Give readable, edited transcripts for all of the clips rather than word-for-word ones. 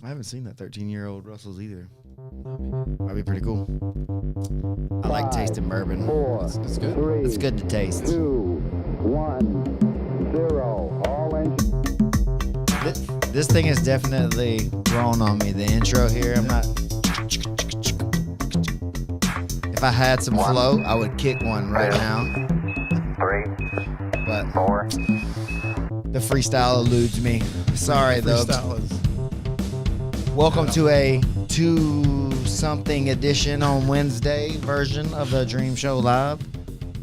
I haven't seen that 13-year-old Russell's either. Might be pretty cool. I like tasting bourbon. It's good. It's good to taste. 2, 1, 0. All engines. This thing is definitely grown on me. The intro here, I'm not. If I had some flow, I would kick one right now. 3, But 4. the freestyle eludes me. Sorry, though. Freestyle is. Welcome to a 2-something edition on Wednesday version of the Dream Show Live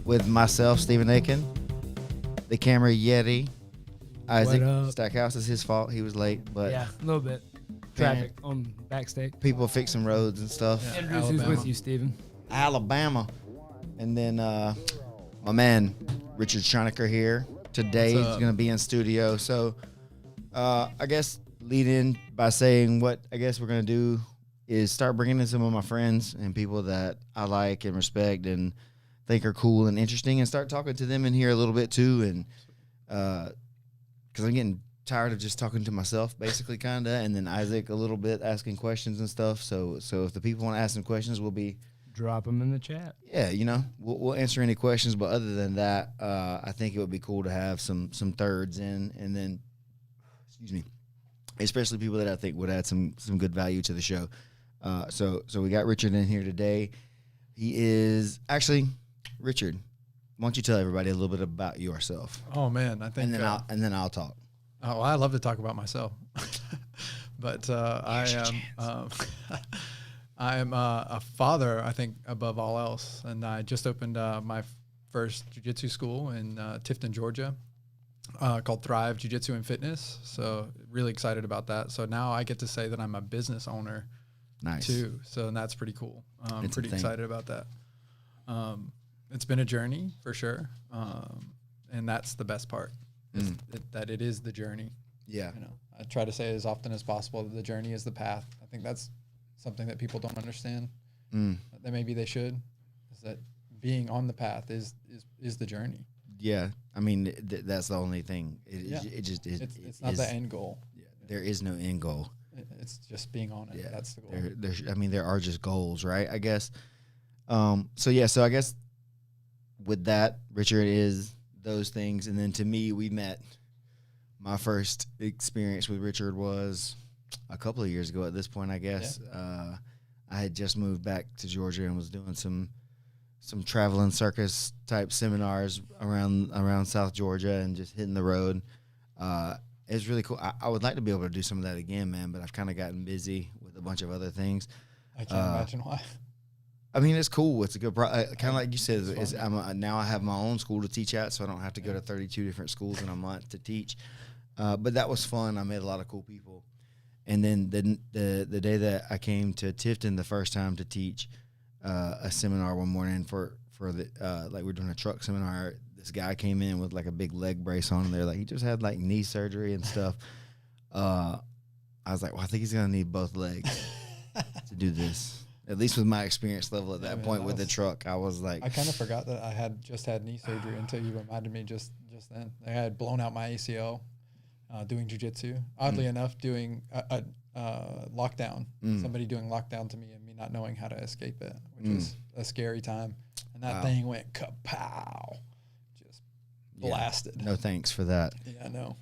with myself, Stephen Aiken, the camera Yeti. Isaac Stackhouse is his fault. He was late, but yeah, a little bit. Traffic on backstage. people fixing roads and stuff. Yeah. Andrews, who's with you, Steven? Alabama. And then my man, Richard Schoenecker here. Today he's going to be in studio. So I guess lead in by saying what I guess we're going to do is start bringing in some of my friends and people that I like and respect and think are cool and interesting and start talking to them in here a little bit too. And because I'm getting tired of just talking to myself, basically, kind of, and then Isaac a little bit asking questions and stuff. So if the people want to ask some questions, we'll be Drop them in the chat. yeah, we'll answer any questions. But other than that, I think it would be cool to have some thirds in, and then excuse me, especially people that I think would add some good value to the show. So we got Richard in here today. He is actually Richard. Why don't you tell everybody a little bit about yourself? Oh man, I think. And then I'll talk. Oh, I love to talk about myself, but I am I am a father. I think above all else, and I just opened my first jiu-jitsu school in Tifton, Georgia, called Thrive Jiu-Jitsu and Fitness. So really excited about that. So now I get to say that I'm a business owner, Nice. too. So and that's pretty cool. I'm It's a pretty thing. excited about that. It's been a journey for sure, and that's the best part. Is that it is the journey. Yeah. I try to say as often as possible that the journey is the path. I think that's something that people don't understand. That maybe they should. Is that being on the path is the journey. Yeah. I mean, that's the only thing. It's not the end goal. Yeah, there is no end goal. It's just being on it. Yeah, That's the goal. There are just goals, right? I guess. So I guess with that, Richard is those things, and then to me, we met. My first experience with Richard was a couple of years ago. At this point, I guess I had just moved back to Georgia and was doing some traveling circus type seminars around South Georgia and just hitting the road. It was really cool. I would like to be able to do some of that again, man, but I've kind of gotten busy with a bunch of other things. I can't imagine why. I mean, it's cool. It's a good kind of like you said. Now I have my own school to teach at, so I don't have to go to 32 different schools in a month to teach. But that was fun. I met a lot of cool people. And then the day that I came to Tifton the first time to teach a seminar one morning for the like we're doing a truck seminar. This guy came in with like a big leg brace on there, like he just had like knee surgery and stuff. I was like, well, I think he's gonna need both legs to do this. At least with my experience level at that point with the truck, I was like, I kind of forgot that I had just had knee surgery until you reminded me just then. I had blown out my ACL doing jiu-jitsu. Oddly enough, doing a lockdown. Somebody doing lockdown to me and me not knowing how to escape it, which was a scary time. And that thing went kapow, just blasted. no thanks for that. Yeah, no.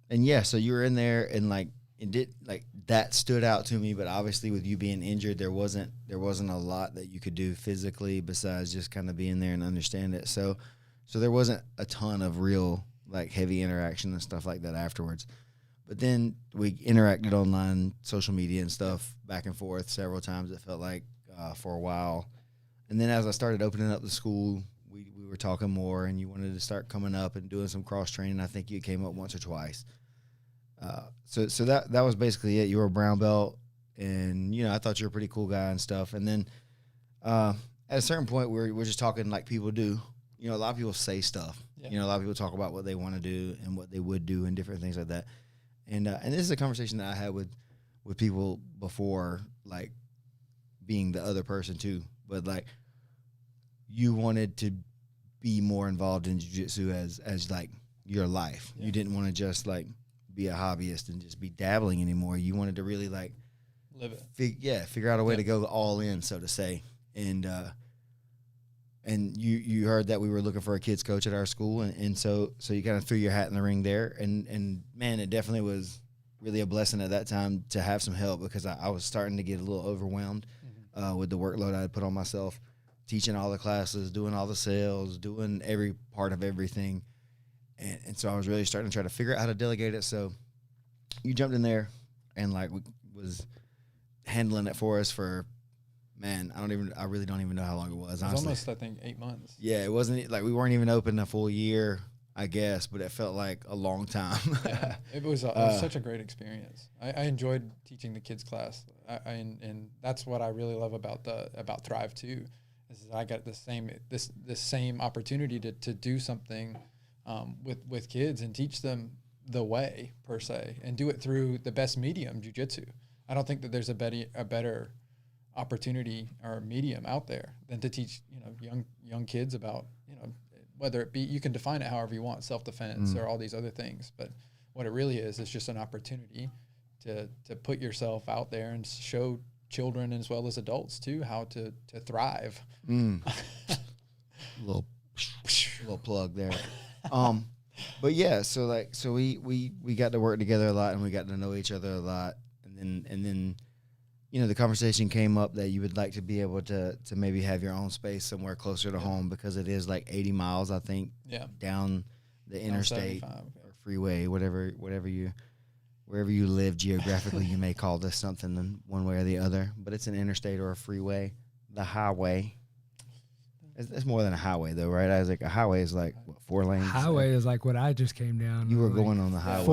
And yeah, so you were in there and that stood out to me, but obviously with you being injured, there wasn't a lot that you could do physically besides just kind of being there and understand it. So there wasn't a ton of real like heavy interaction and stuff like that afterwards. But then we interacted online, social media and stuff back and forth several times. It felt like for a while. And then as I started opening up the school, we were talking more and you wanted to start coming up and doing some cross training. I think you came up once or twice. So that was basically it. You were a brown belt, and I thought you were a pretty cool guy and stuff. And then at a certain point, we're just talking like people do. A lot of people say stuff. Yeah. A lot of people talk about what they want to do and what they would do and different things like that. And this is a conversation that I had with people before, like being the other person too. But like you wanted to be more involved in jiu-jitsu as like your life. Yeah. You didn't want to just like be a hobbyist and just be dabbling anymore. You wanted to really like Live it. figure out a way to go all in, so to say. And you heard that we were looking for a kids coach at our school, and so you kind of threw your hat in the ring there, and man, it definitely was really a blessing at that time to have some help, because I was starting to get a little overwhelmed with the workload I had put on myself, teaching all the classes, doing all the sales, doing every part of everything, and so I was really starting to try to figure out how to delegate it. So you jumped in there and like was handling it for us for, man, I really don't even know how long it was. It was honestly. almost, I think, 8 months. Yeah, it wasn't like we weren't even open a full year, I guess, but it felt like a long time. Yeah, it was such a great experience. I enjoyed teaching the kids class, and that's what I really love about Thrive too, is I got the same opportunity to do something with kids and teach them the way, per se, and do it through the best medium, jiu-jitsu. I don't think that there's a better opportunity or medium out there than to teach young kids about whether it be, you can define it however you want, self-defense or all these other things, but what it really is just an opportunity to put yourself out there and show children as well as adults too how to thrive. little plug there. But yeah, so we got to work together a lot, and we got to know each other a lot, and then the conversation came up that you would like to be able to maybe have your own space somewhere closer to home, because it is like 80 miles, I think, down the interstate or freeway, wherever you live geographically. You may call this something in one way or the other, but it's an interstate or a freeway, the highway. It's more than a highway, though, right? I was like, a highway is like, what, 4 lanes? Highway is like what I just came down. You were like going on the highway.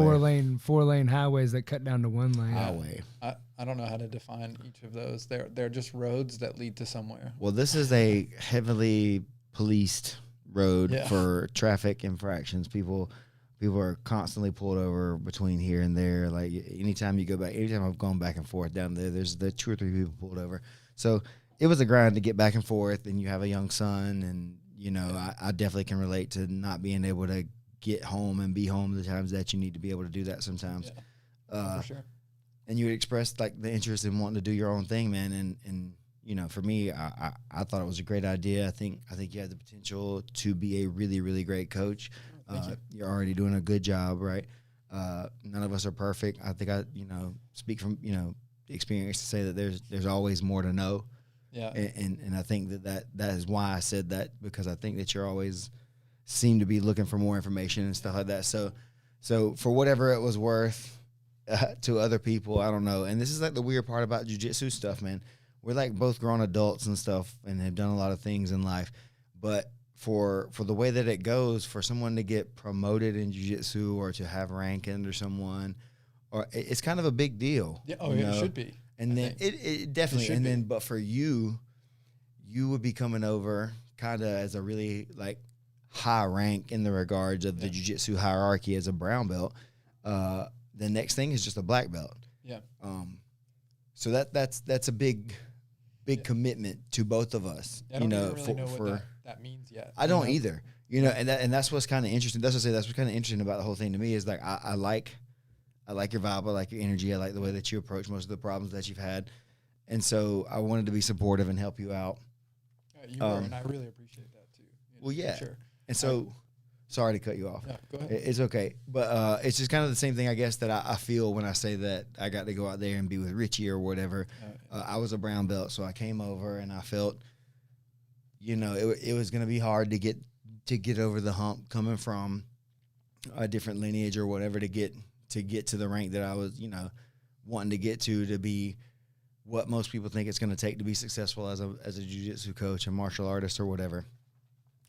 4 lane highways that cut down to 1 lane. Highway. I don't know how to define each of those. They're just roads that lead to somewhere. Well, this is a heavily policed road for traffic infractions. People are constantly pulled over between here and there. Like anytime I've gone back and forth down there, there's 2 or 3 people pulled over. So it was a grind to get back and forth, and you have a young son, and I definitely can relate to not being able to get home and be home the times that you need to be able to do that sometimes. For sure. And you had expressed like the interest in wanting to do your own thing, man. And for me, I thought it was a great idea. I think you have the potential to be a really, really great coach. You're already doing a good job, right? None of us are perfect. I think I speak from experience to say that there's always more to know. Yeah. And I think that is why I said that, because I think that you're always seem to be looking for more information and stuff like that. So for whatever it was worth to other people, I don't know. And this is like the weird part about jiu-jitsu stuff, man. We're like both grown adults and stuff and have done a lot of things in life. But for the way that it goes, for someone to get promoted in jiu-jitsu or to have rank under someone, or it's kind of a big deal. Yeah, it should be. And then it definitely, and then, but for you would be coming over kind of as a really like high rank in the regards of the jiu-jitsu hierarchy as a brown belt. The next thing is just a black belt. Yeah. So that's a big commitment to both of us. I don't really know what that means yet. I don't either. And that's what's kind of interesting. That's what's kind of interesting about the whole thing to me is like I like your vibe, I like your energy, I like the way that you approach most of the problems that you've had, and so I wanted to be supportive and help you out. You are, and I really appreciate that too. Well, yeah. Sure. And so, sorry to cut you off. Yeah, go ahead. It's okay, but it's just kind of the same thing, I guess, that I feel when I say that I got to go out there and be with Richie or whatever. I was a brown belt, so I came over and I felt, it was going to be hard to get over the hump coming from a different lineage or whatever to get to the rank that I was, wanting to get to be what most people think it's going to take to be successful as a jiu-jitsu coach, a martial artist or whatever,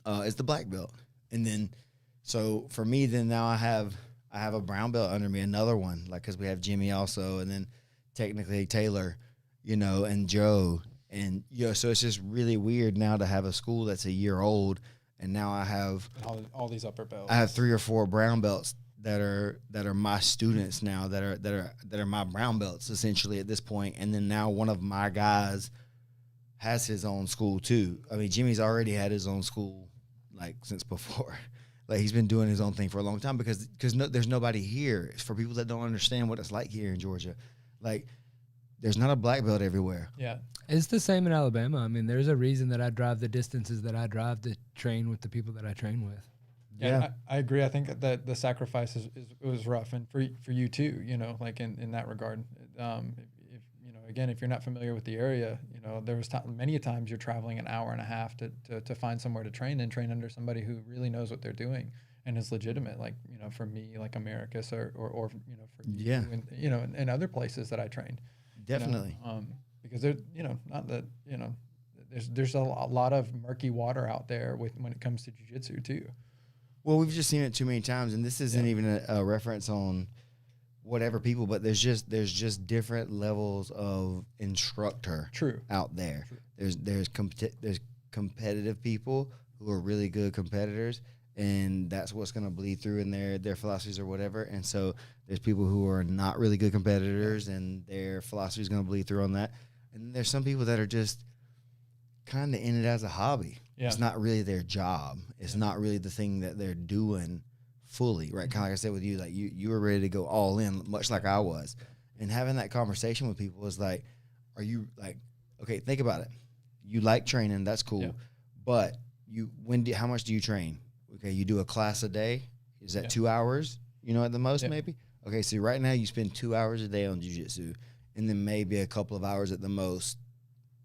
is the black belt. And then, so for me, then now I have a brown belt under me, another one, like, cause we have Jimmy also, and then technically Taylor, and Joe, and, so it's just really weird now to have a school that's a year old. And now I have all these upper belts. I have 3 or 4 brown belts that are my students now, that are my brown belts essentially at this point. And then now one of my guys has his own school too. I mean, Jimmy's already had his own school like since before, Like he's been doing his own thing for a long time because there's nobody here. For people that don't understand what it's like here in Georgia, like there's not a black belt everywhere. Yeah. It's the same in Alabama. I mean, there's a reason that I drive the distances that I drive to train with the people that I train with. Yeah, I agree. I think that the sacrifice it was rough, and for you too. You know, like in that regard. If you know, again, if you're not familiar with the area, you know, there was many times you're traveling an hour and a half to find somewhere to train and train under somebody who really knows what they're doing and is legitimate. Like, you know, for me, like Americus or you know, for you and, you know, and other places that I trained. Definitely. You know, because there, you know, not that, you know, there's a lot of murky water out there when it comes to jiu-jitsu too. Well, we've just seen it too many times, and this isn't even a reference on whatever people, but there's just different levels of instructor out there. True. There's competitive people who are really good competitors, and that's what's going to bleed through in their philosophies or whatever. And so there's people who are not really good competitors, and their philosophy is going to bleed through on that. And there's some people that are just kind of in it as a hobby. Yeah. It's not really their job. It's not really the thing that they're doing fully, right? Kind of like I said with you, like you were ready to go all in, much like I was. And having that conversation with people is like, are you like, okay, think about it. You like training, that's cool. But how much do you train? Okay, you do a class a day. Is that 2 hours? You know, at the most, maybe? Okay, so right now you spend 2 hours a day on jiu-jitsu, and then maybe a couple of hours at the most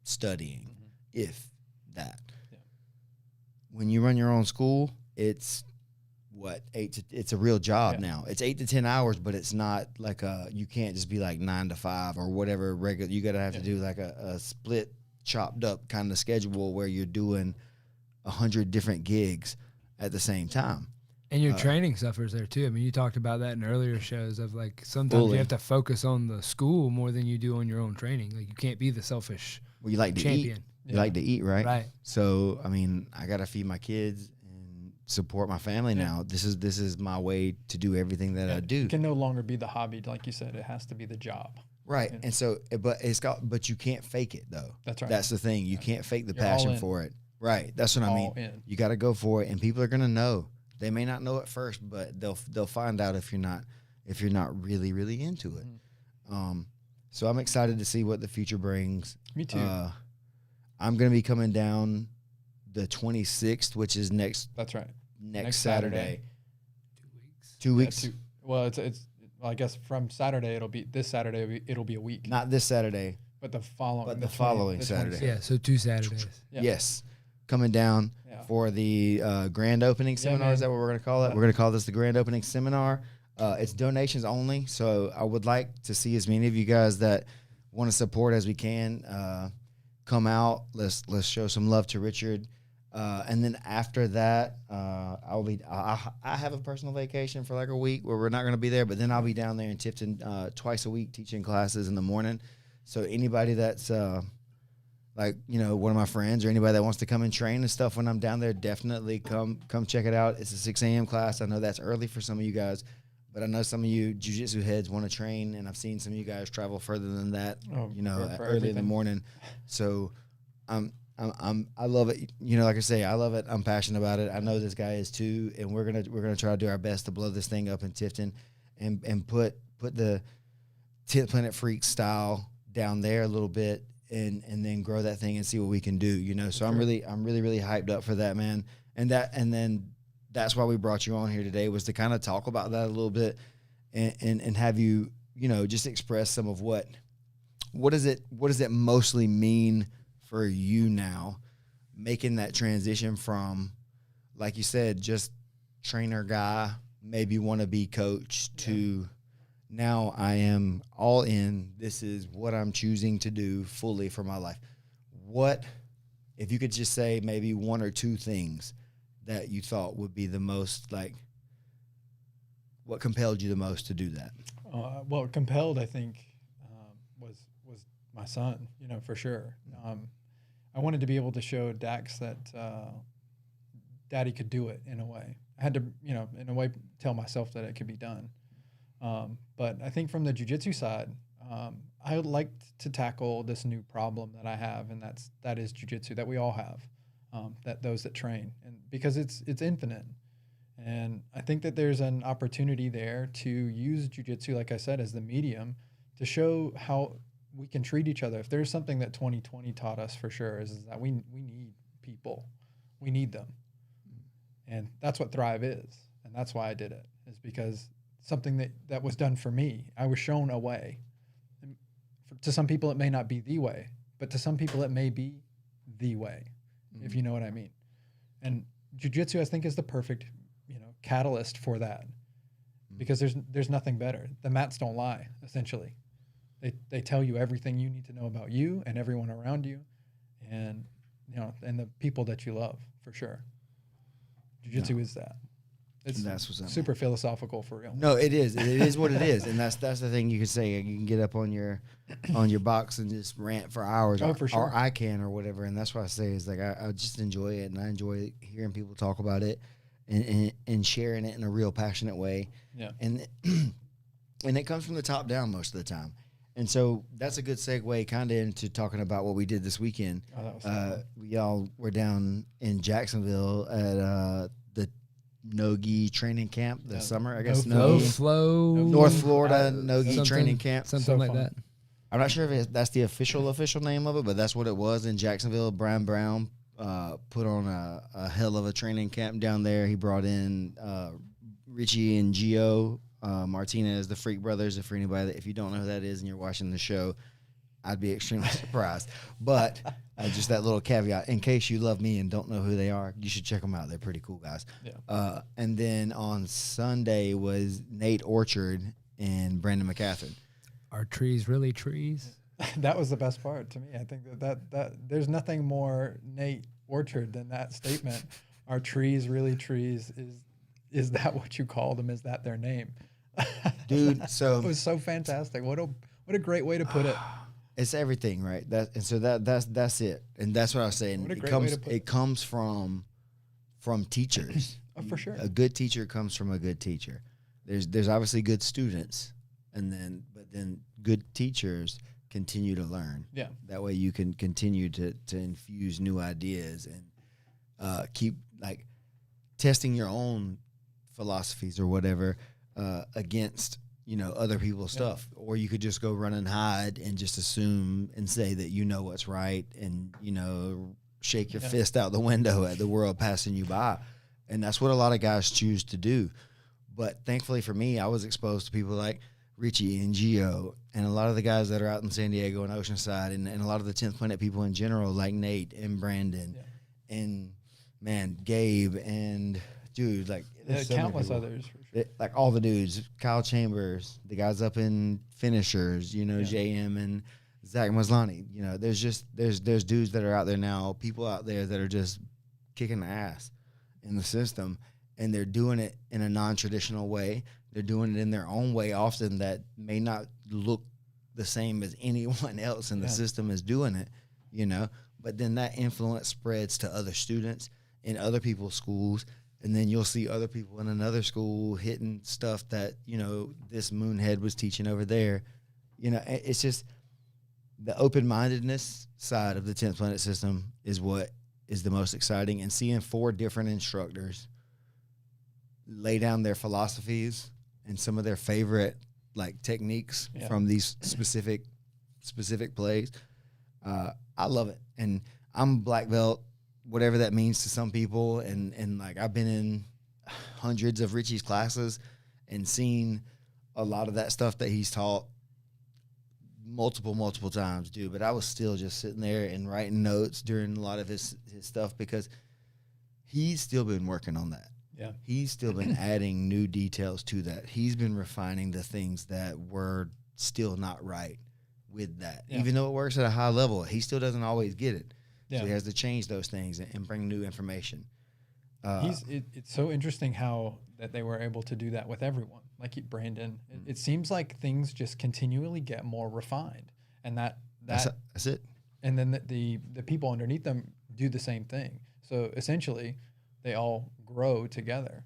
studying, if that. Yeah. When you run your own school, it's it's a real job now. It's 8 to 10 hours, but it's not like you can't just be like 9 to 5 or whatever regular. You gotta have to do like a split, chopped up kind of schedule where you're doing 100 different gigs at the same time. And your training suffers there too. I mean, you talked about that in earlier shows of like sometimes you have to focus on the school more than you do on your own training. Like you can't be the selfish you like champion. To eat. You like to eat, right? Right. So, I mean, I got to feed my kids and support my family now. This is my way to do everything that I do. It can no longer be the hobby. Like you said, it has to be the job. Right. You know? And so, but you can't fake it though. That's right. That's the thing. You can't fake the passion for it. Right. That's what I mean. You got to go for it, and people are going to know. They may not know at first, but they'll find out if you're not really, really into it. So I'm excited to see what the future brings. Me too. I'm going to be coming down the 26th, which is next. That's right. Next Saturday. 2 2 weeks. weeks. Well, I guess from Saturday it'll be a week. Not this Saturday, but the following. But the following Saturday. Yeah, so 2 Saturdays. Yeah. Yes, coming down for the grand opening seminar. Is that what we're going to call it? We're going to call this the grand opening seminar. It's donations only, so I would like to see as many of you guys that want to support as we can. Come out. Let's show some love to Richard. And then after that, I have a personal vacation for like a week where we're not going to be there, but then I'll be down there in Tifton twice a week teaching classes in the morning. So anybody that's like, you know, one of my friends or anybody that wants to come and train and stuff when I'm down there, definitely come check it out. It's a 6 a.m. class. I know that's early for some of you guys, but I know some of you jiu-jitsu heads want to train, and I've seen some of you guys travel further than that, for early in the morning. So I love it. You know, like I say, I love it. I'm passionate about it. I know this guy is too, and we're gonna try to do our best to blow this thing up in Tifton, and put the 10th Planet Freak style down there a little bit, and then grow that thing and see what we can do. You know, so I'm really hyped up for that, man. And then that's why we brought you on here today, was to kind of talk about that a little bit, and have you, you know, just express some of what does it mostly mean for you now, making that transition from, like you said, just trainer guy, maybe want to be coach, to now I am all in. This is what I'm choosing to do fully for my life. What, if you could just say maybe one or two things that you thought would be the most, like, what compelled you the most to do that? Well, compelled, I think, was my son, you know, for sure. I wanted to be able to show Dax that Daddy could do it in a way. I had to, you know, in a way tell myself that it could be done. But I think from the jiu-jitsu side, I would like to tackle this new problem that I have, and that is jiu-jitsu, that we all have, that those that train, and because it's infinite. And I think that there's an opportunity there to use jiu-jitsu, like I said, as the medium to show how we can treat each other. If there's something that 2020 taught us for sure is that we need people. We need them. And that's what Thrive is. And that's why I did it, is because something that was done for me, I was shown a way. And to some people, it may not be the way, but to some people, it may be the way, if you know what I mean. And jiu-jitsu, I think, is the perfect, catalyst for that, because there's nothing better. The mats don't lie, essentially. They tell you everything you need to know about you and everyone around you, and and the people that you love, for sure. Jiu-jitsu is that. That's what's up, super philosophical, for real. No, it is. It is what it is, and that's the thing you can say. You can get up on your box and just rant for hours, for sure. or I can, or whatever. And that's what I say is like I just enjoy it, and I enjoy hearing people talk about it and sharing it in a real passionate way. Yeah, and it comes from the top down most of the time. And so that's a good segue kind of into talking about what we did this weekend. Oh, that was fun. We all were down in Jacksonville at the Nogi training camp this summer. I guess North Florida Nogi training camp. Something like that. I'm not sure if that's the official name of it, but that's what it was in Jacksonville. Brian Brown put on a hell of a training camp down there. He brought in Richie and Gio Martinez, the Freak Brothers. If for anybody if you don't know who that is and you're watching the show, I'd be extremely surprised. But just that little caveat, in case you love me and don't know who they are, you should check them out. They're pretty cool guys. Yeah. And then on Sunday was Nate Orchard and Brandon McCatherine. Are trees really trees? That was the best part to me. I think that there's nothing more Nate Orchard than that statement. Are trees really trees? Is that what you call them? Is that their name? Dude, so it was so fantastic. What a great way to put it. It's everything, right? That's it. And that's what I was saying. It comes from teachers. Oh, for sure. A good teacher comes from a good teacher. There's obviously good students, but then good teachers continue to learn. Yeah. That way you can continue to infuse new ideas and keep like testing your own philosophies or whatever against other people's stuff. Or you could just go run and hide and just assume and say that you know what's right and shake your fist out the window at the world passing you by. And that's what a lot of guys choose to do. But thankfully for me, I was exposed to people like Richie and Gio and a lot of the guys that are out in San Diego and Oceanside and a lot of the 10th Planet people in general, like Nate and Brandon and Gabe and dude, like there's countless others. For sure. Like all the dudes, Kyle Chambers, the guys up in Finishers, JM and Zach Maslany. There's dudes that are out there now, people out there that are just kicking the ass in the system, and they're doing it in a non-traditional way. They're doing it in their own way, often that may not look the same as anyone else in the system is doing it, But then that influence spreads to other students in other people's schools, and then you'll see other people in another school hitting stuff that, this Moonhead was teaching over there. It's just the open-mindedness side of the 10th Planet system is what is the most exciting, and seeing 4 different instructors lay down their philosophies and some of their favorite techniques from these specific plays. I love it. And I'm black belt, whatever that means to some people. And I've been in hundreds of Richie's classes and seen a lot of that stuff that he's taught multiple times, dude. But I was still just sitting there and writing notes during a lot of his stuff because he's still been working on that. Yeah. He's still been adding new details to that. He's been refining the things that were still not right with that. Yeah. Even though it works at a high level, he still doesn't always get it. Yeah. So he has to change those things and bring new information. It's so interesting how that they were able to do that with everyone. Like Brandon, it seems like things just continually get more refined, and that's it. And then the people underneath them do the same thing. So essentially, they all grow together.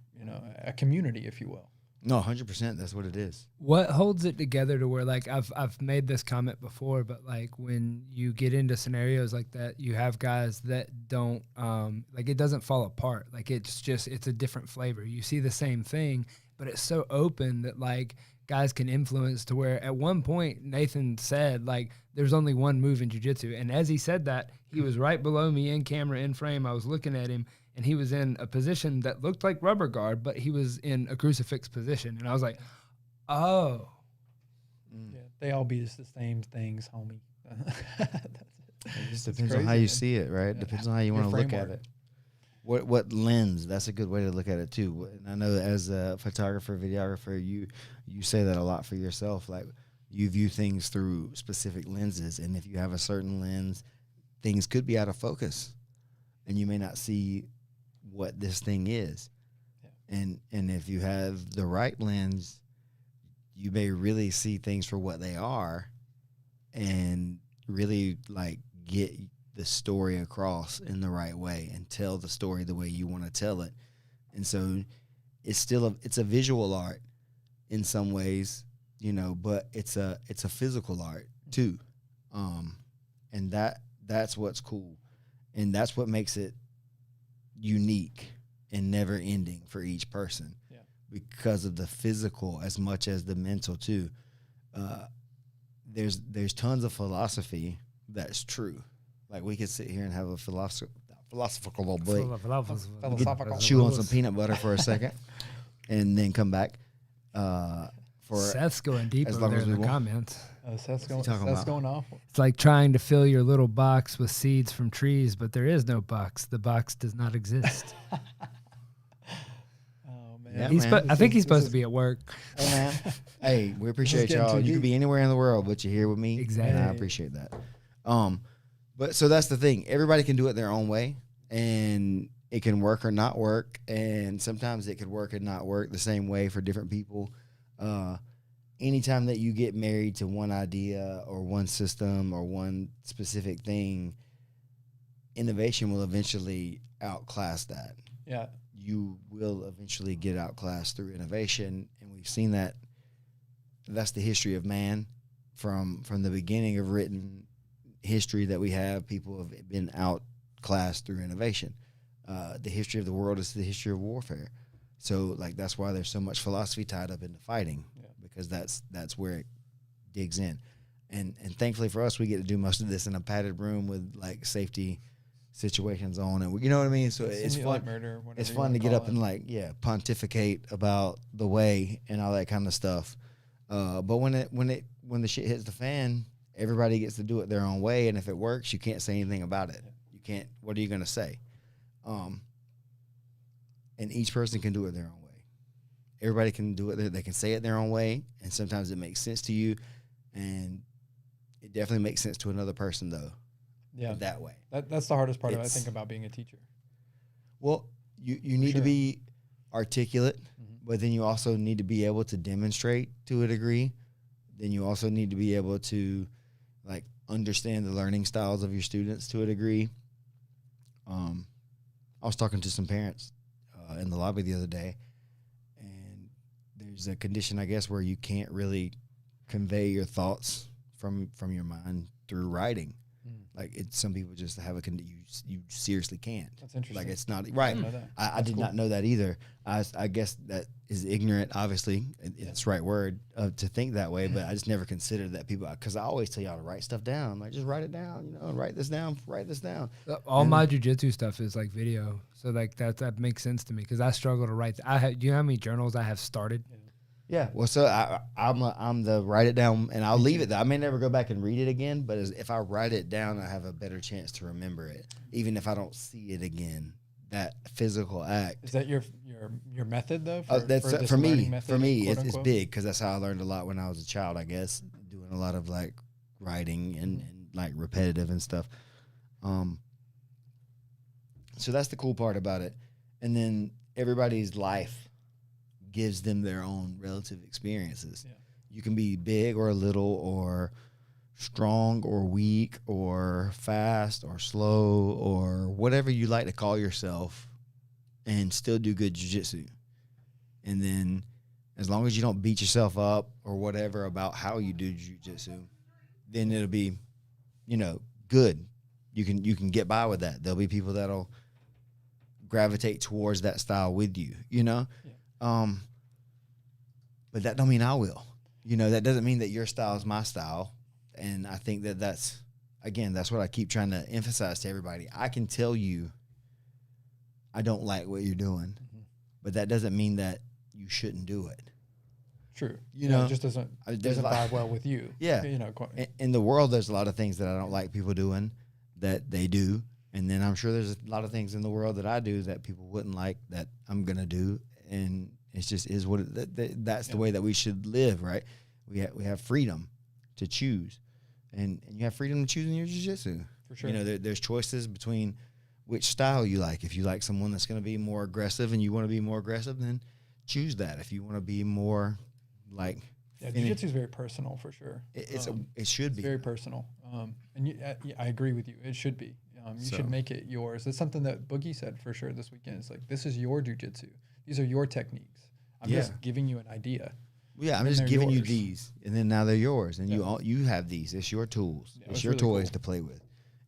A community, if you will. No, 100%. That's what it is. What holds it together to where, like, I've made this comment before, but like when you get into scenarios like that, you have guys that don't like, it doesn't fall apart. Like it's a different flavor. You see the same thing, but it's so open that like guys can influence to where at one point Nathan said like there's only one move in jiu-jitsu, and as he said that, he was right below me in camera, in frame. I was looking at him, and he was in a position that looked like rubber guard, but he was in a crucifix position. And I was like, oh. Yeah, they all be just the same things, homie. It just depends on how you see it, right? Yeah. Depends on how you want to look at it. What lens? That's a good way to look at it too. And I know as a photographer, videographer, you say that a lot for yourself. Like you view things through specific lenses, and if you have a certain lens, things could be out of focus, and you may not see what this thing is. Yeah. And if you have the right lens, you may really see things for what they are, and really like get the story across in the right way and tell the story the way you want to tell it. And so it's a visual art in some ways, you know, but it's a physical art too. And that's what's cool. And that's what makes it unique and never ending for each person. Yeah. Because of the physical as much as the mental too. There's tons of philosophy that's true. Like we could sit here and have a philosophical break. Chew on some peanut butter for a second, and then come back. For Seth's going deep over there in the comments. Seth's going off. It's like trying to fill your little box with seeds from trees, but there is no box. The box does not exist. Yeah, I think he's supposed to be at work. Hey, man. Hey, we appreciate y'all. You could be anywhere in the world, but you're here with me. Exactly. And I appreciate that. But so that's the thing. Everybody can do it their own way, and it can work or not work. And sometimes it could work and not work the same way for different people. Anytime that you get married to one idea or one system or one specific thing, innovation will eventually outclass that. Yeah. You will eventually get outclassed through innovation, and we've seen that. That's the history of man from the beginning of written history that we have. People have been outclassed through innovation. The history of the world is the history of warfare. So like that's why there's so much philosophy tied up into fighting, because that's where it digs in. And thankfully for us, we get to do most of this in a padded room with like safety situations on, and you know what I mean. So it's fun. Murder, it's fun to get up and like pontificate about the way and all that kind of stuff. But when the shit hits the fan, everybody gets to do it their own way, and if it works, you can't say anything about it. You can't. What are you gonna say? And each person can do it their own way. Everybody can do it. They can say it their own way, and sometimes it makes sense to you, and it definitely makes sense to another person though. Yeah, that way. That's the hardest part, I think, about being a teacher. Well, you need to be articulate, but then you also need to be able to demonstrate to a degree. Then you also need to be able to like understand the learning styles of your students to a degree. I was talking to some parents in the lobby the other day, and there's a condition, I guess, where you can't really convey your thoughts from your mind through writing. Like some people just have you seriously can't. That's interesting. Like it's not right. I did not know that either. I guess that is ignorant. Obviously, it's the right word to think that way. But I just never considered that people, because I always tell y'all to write stuff down. Like just write it down. You know, write this down. All my jiu-jitsu stuff is like video, so like that makes sense to me because I struggle to write. Do you know how many journals I have started? Yeah, well, so I'm the write it down, and I'll leave it there. I may never go back and read it again, but if I write it down, I have a better chance to remember it, even if I don't see it again. That physical act. Is that your method though? For me, it's big because that's how I learned a lot when I was a child. I guess doing a lot of like writing and like repetitive and stuff. So that's the cool part about it, and then everybody's life gives them their own relative experiences. Yeah. You can be big or little or strong or weak or fast or slow or whatever you like to call yourself and still do good jiu-jitsu. And then as long as you don't beat yourself up or whatever about how you do jiu-jitsu, then it'll be, good. You can get by with that. There'll be people that'll gravitate towards that style with you, Yeah. But that don't mean I will. That doesn't mean that your style is my style. And I think that's what I keep trying to emphasize to everybody. I can tell you I don't like what you're doing, but that doesn't mean that you shouldn't do it. True. It just doesn't vibe well with you. Yeah. In the world, there's a lot of things that I don't like people doing that they do. And then I'm sure there's a lot of things in the world that I do that people wouldn't like that I'm going to do. And it's just is what that's the way that we should live, right? We have freedom to choose. And you have freedom to choose in your jiu-jitsu. For sure. There's choices between which style you like. If you like someone that's going to be more aggressive and you want to be more aggressive, then choose that. If you want to be more jiu-jitsu is very personal for sure. It should be very personal. I agree with you. It should be. You should make it yours. It's something that Boogie said for sure this weekend. It's like, this is your jiu-jitsu. These are your techniques. I'm just giving you an idea. Yeah, I'm just giving you these, and then now they're yours, and you have these. It's your tools. It's your really toys to play with.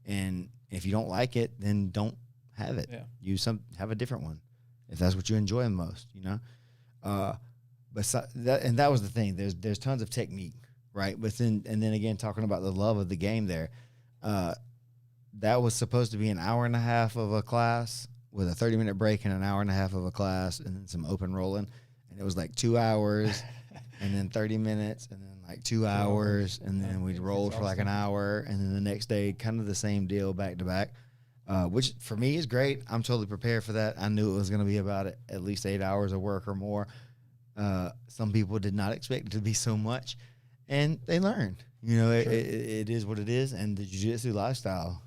And if you don't like it, then don't have it. Yeah. Have a different one, if that's what you enjoy the most. But that was the thing. There's tons of technique, right? But then again, talking about the love of the game there, that was supposed to be an hour and a half of a class with a 30-minute break and an hour and a half of a class and then some open rolling. And it was like 2 hours and then 30 minutes and then like 2 hours. And then we'd roll for like an hour. And then the next day, kind of the same deal back to back, which for me is great. I'm totally prepared for that. I knew it was going to be about at least 8 hours of work or more. Some people did not expect it to be so much, and they learned. It is what it is, and the jiu-jitsu lifestyle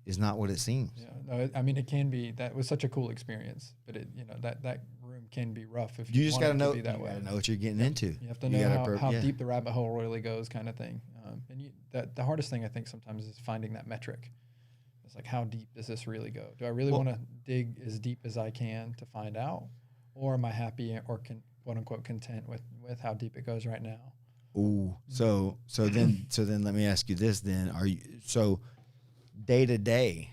is not what it seems. Yeah, no, I mean, it can be. That was such a cool experience, but that room can be rough if you just got to know. You got to know what you're getting into. You have to know how deep the rabbit hole really goes, kind of thing. The hardest thing I think sometimes is finding that metric. It's like, how deep does this really go? Do I really want to dig as deep as I can to find out, or am I happy or quote unquote content with how deep it goes right now? Ooh, so then let me ask you this then. Are you day to day?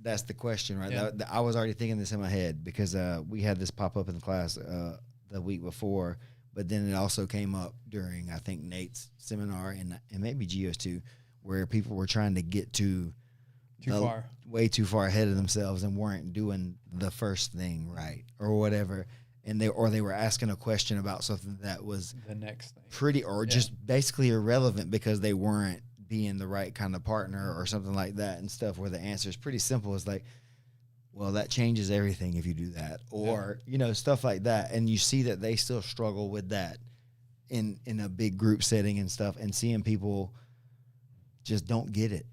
That's the question, right? Yeah. I was already thinking this in my head because we had this pop up in the class the week before, but then it also came up during, I think, Nate's seminar and maybe Gio's too, where people were trying to get way too far ahead of themselves and weren't doing the first thing right or whatever. And they were asking a question about something that was the next thing just basically irrelevant because they weren't being the right kind of partner or something like that and stuff, where the answer is pretty simple. It's like, well, that changes everything if you do that, or stuff like that. And you see that they still struggle with that in a big group setting and stuff, and seeing people just don't get it.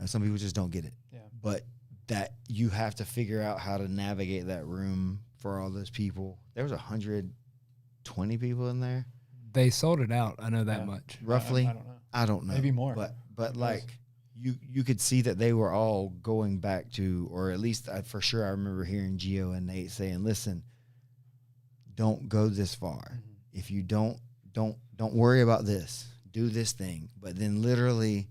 Some people just don't get it. Yeah. But that you have to figure out how to navigate that room for all those people. There was 120 people in there. They sold it out. I know that much. Roughly. I don't know. Maybe more. But like you could see that they were all going back to, or at least for sure I remember hearing Gio and Nate saying, listen, don't go this far. Mm-hmm. If you don't worry about this. Do this thing. But then literally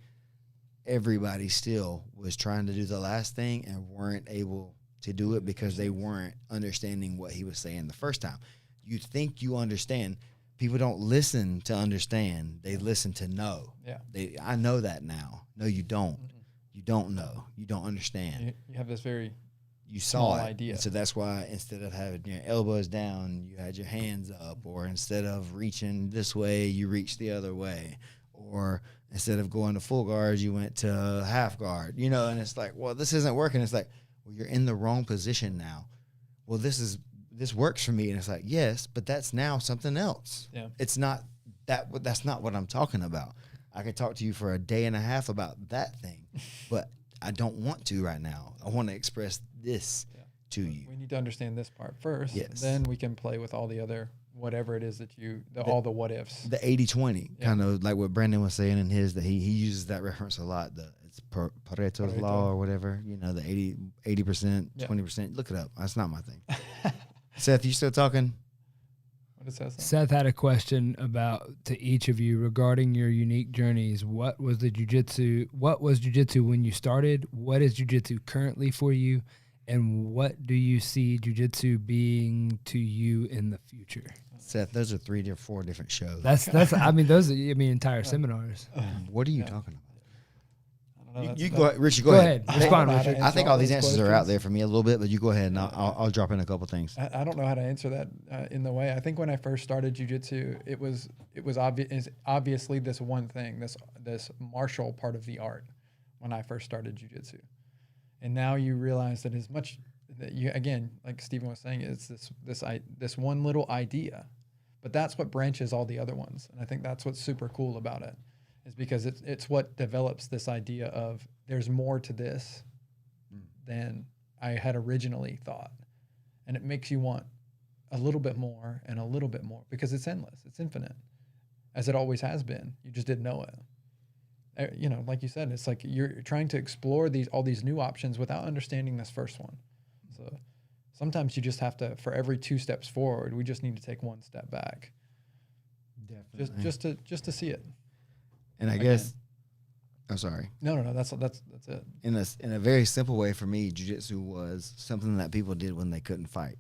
everybody still was trying to do the last thing and weren't able to do it because they weren't understanding what he was saying the first time. You think you understand. People don't listen to understand. They listen to know. Yeah. I know that now. No, you don't. Mm-hmm. You don't know. You don't understand. You have this very you saw it. Idea. And so that's why instead of having your elbows down, you had your hands up, or instead of reaching this way, you reached the other way, or instead of going to full guard, you went to half guard, and it's like, well, this isn't working. It's like, well, you're in the wrong position now. Well, this works for me. And it's like, yes, but that's now something else. Yeah. It's not that's not what I'm talking about. I could talk to you for a day and a half about that thing, but I don't want to right now. I want to express this to you. We need to understand this part first. Yes. Then we can play with all the other, whatever it is that all the what ifs. The 80-20, kind of like what Brandon was saying in his, that he uses that reference a lot. It's Pareto's law or whatever, the 80%, 20%. Look it up. That's not my thing. Seth, you still talking? What it says. Seth had a question to each of you regarding your unique journeys. What was jujitsu when you started? What is jujitsu currently for you? And what do you see jujitsu being to you in the future? Seth, those are 3 or 4 different shows. That's those are entire seminars. What are you talking about? I don't know. You go, Richard. Go ahead. ahead. Respond, I don't know how to Richard. I think answer all these those answers are questions. out there for me a little bit, but you go ahead and I'll drop in a couple things. I don't know how to answer that in the way. I think when I first started jiu-jitsu, it was obviously this one thing, this martial part of the art when I first started jiu-jitsu. And now you realize that as much that you, again, like Stephen was saying, it's this one little idea, but that's what branches all the other ones. And I think that's what's super cool about it, is because it's what develops this idea of there's more to this than I had originally thought. And it makes you want a little bit more and a little bit more, because it's endless, it's infinite, as it always has been. You just didn't know it. Like you said, it's like you're trying to explore all these new options without understanding this first one. So sometimes you just have to, for every 2 steps forward, we just need to take 1 step back. Definitely. Just to see it. And I guess, I'm sorry. No, that's it. In a very simple way for me, jiu-jitsu was something that people did when they couldn't fight.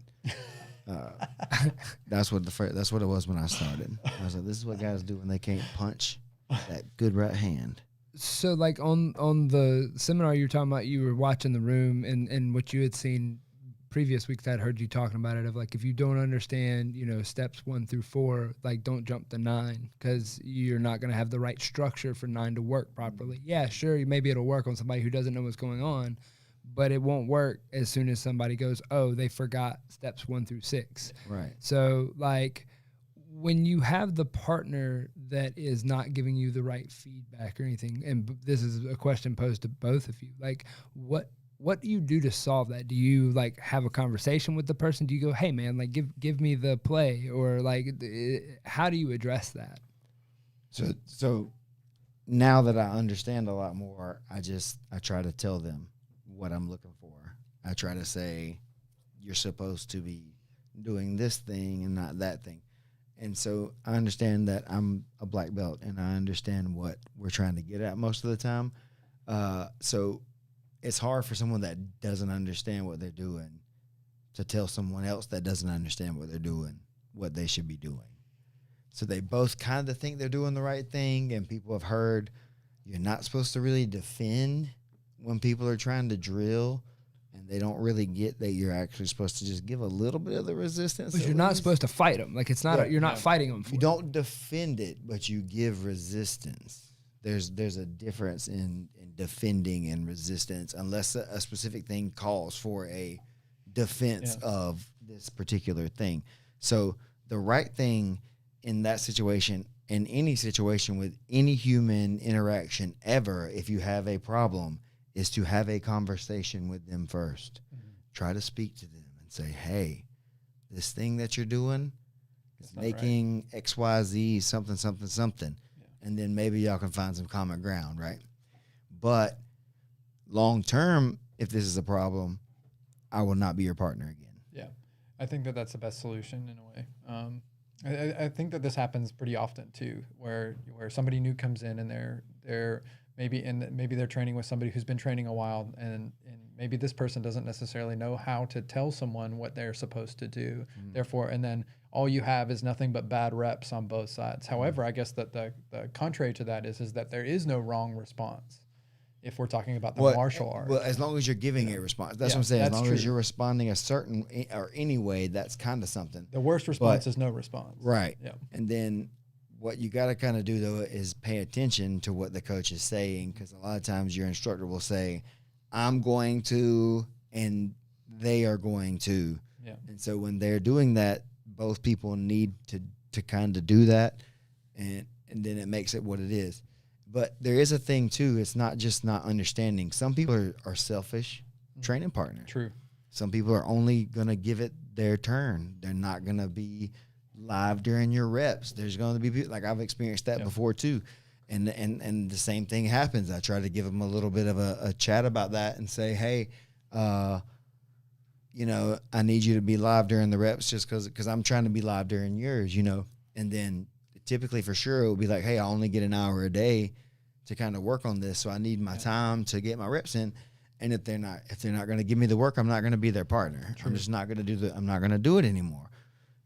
That's what it was when I started. I was like, this is what guys do when they can't punch that good right hand. So like on the seminar you were talking about, you were watching the room and what you had seen previous weeks, I'd heard you talking about it, of like, if you don't understand, steps 1 through 4, like don't jump to 9, because you're not going to have the right structure for 9 to work properly. Yeah, sure, maybe it'll work on somebody who doesn't know what's going on, but it won't work as soon as somebody goes, oh, they forgot steps 1 through 6. Right. So like, when you have the partner that is not giving you the right feedback or anything, and this is a question posed to both of you, like what do you do to solve that? Do you like have a conversation with the person? Do you go, hey man, like give me the play, or like how do you address that? So now that I understand a lot more, I try to tell them what I'm looking for. I try to say, you're supposed to be doing this thing and not that thing. And so I understand that I'm a black belt and I understand what we're trying to get at most of the time. So it's hard for someone that doesn't understand what they're doing to tell someone else that doesn't understand what they're doing what they should be doing. So they both kind of think they're doing the right thing, and people have heard you're not supposed to really defend when people are trying to drill, and they don't really get that you're actually supposed to just give a little bit of the resistance. But you're not supposed to fight them. Like, it's not you're not fighting them. You don't defend it, but you give resistance. There's a difference in defending and resistance, unless a specific thing calls for a defense of this particular thing. So the right thing in that situation, in any situation with any human interaction ever, if you have a problem, is to have a conversation with them first. Mm-hmm. Try to speak to them and say, hey, this thing that you're doing is making right. XYZ something, something, something. Yeah. And then maybe y'all can find some common ground, right? But long term, if this is a problem, I will not be your partner again. Yeah. I think that that's the best solution in a way. I think that this happens pretty often too, where somebody new comes in and they're maybe they're training with somebody who's been training a while, and maybe this person doesn't necessarily know how to tell someone what they're supposed to do. Mm-hmm. Therefore, and then all you have is nothing but bad reps on both sides. Mm-hmm. However, I guess that the contrary to that is that there is no wrong response. If we're talking about the martial arts. Well, as long as you're giving a response. That's what I'm saying. As long as you're responding a certain or any way, that's kind of something. The worst response is no response. Right. Yeah. And then what you got to kind of do, though, is pay attention to what the coach is saying, because a lot of times your instructor will say, I'm going to, and they are going to. Yeah. And so when they're doing that, both people need to kind of do that, and then it makes it what it is. But there is a thing, too. It's not just not understanding. Some people are selfish training partners. True. Some people are only going to give it their turn. They're not going to be live during your reps. There's going to be people, like I've experienced that before, too. And the same thing happens. I try to give them a little bit of a chat about that and say, hey, you know, I need you to be live during the reps just because I'm trying to be live during yours, you know. And then typically for sure it would be like, hey, I only get an hour a day to kind of work on this, so I need my time to get my reps in. And if they're not going to give me the work, I'm not going to be their partner. True. I'm just not going to I'm not going to do it anymore.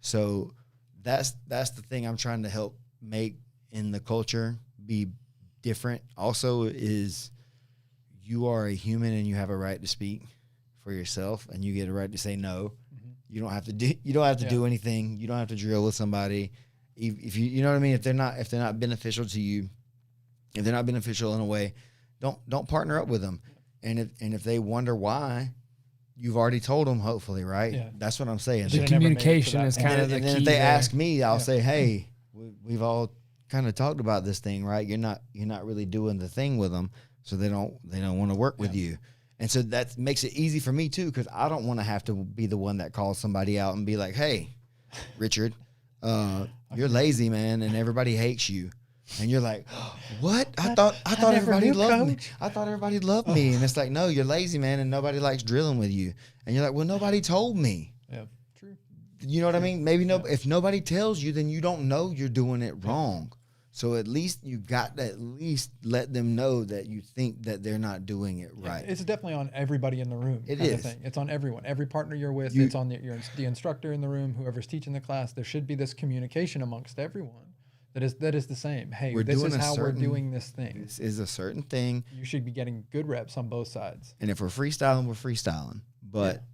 So that's the thing I'm trying to help make in the culture be different. Also is you are a human and you have a right to speak for yourself, and you get a right to say no. Mm-hmm. You don't have to do anything. You don't have to drill with somebody. If you know what I mean, if they're not beneficial to you, if they're not beneficial in a way, don't partner up with them. And if they wonder why, you've already told them, hopefully, right? Yeah. That's what I'm saying. The communication is kind of the key. And then if they ask me, I'll say, hey, we've all kind of talked about this thing, right? You're not really doing the thing with them, so they don't want to work with you. And so that makes it easy for me too, because I don't want to have to be the one that calls somebody out and be like, hey, Richard, you're lazy, man, and everybody hates you. And you're like, what? I thought everybody loved me. I thought everybody loved me. And it's like, no, you're lazy, man, and nobody likes drilling with you. And you're like, well, nobody told me. Yeah, true. You know what I mean? Maybe if nobody tells you, then you don't know you're doing it wrong. So at least you got to at least let them know that you think that they're not doing it right. It's definitely on everybody in the room. It is. Thing. It's on everyone. Every partner you're with, it's on the instructor in the room, whoever's teaching the class. There should be this communication amongst everyone. That is the same. Hey, this is how we're doing this thing. This is a certain thing. You should be getting good reps on both sides. And if we're freestyling, we're freestyling. But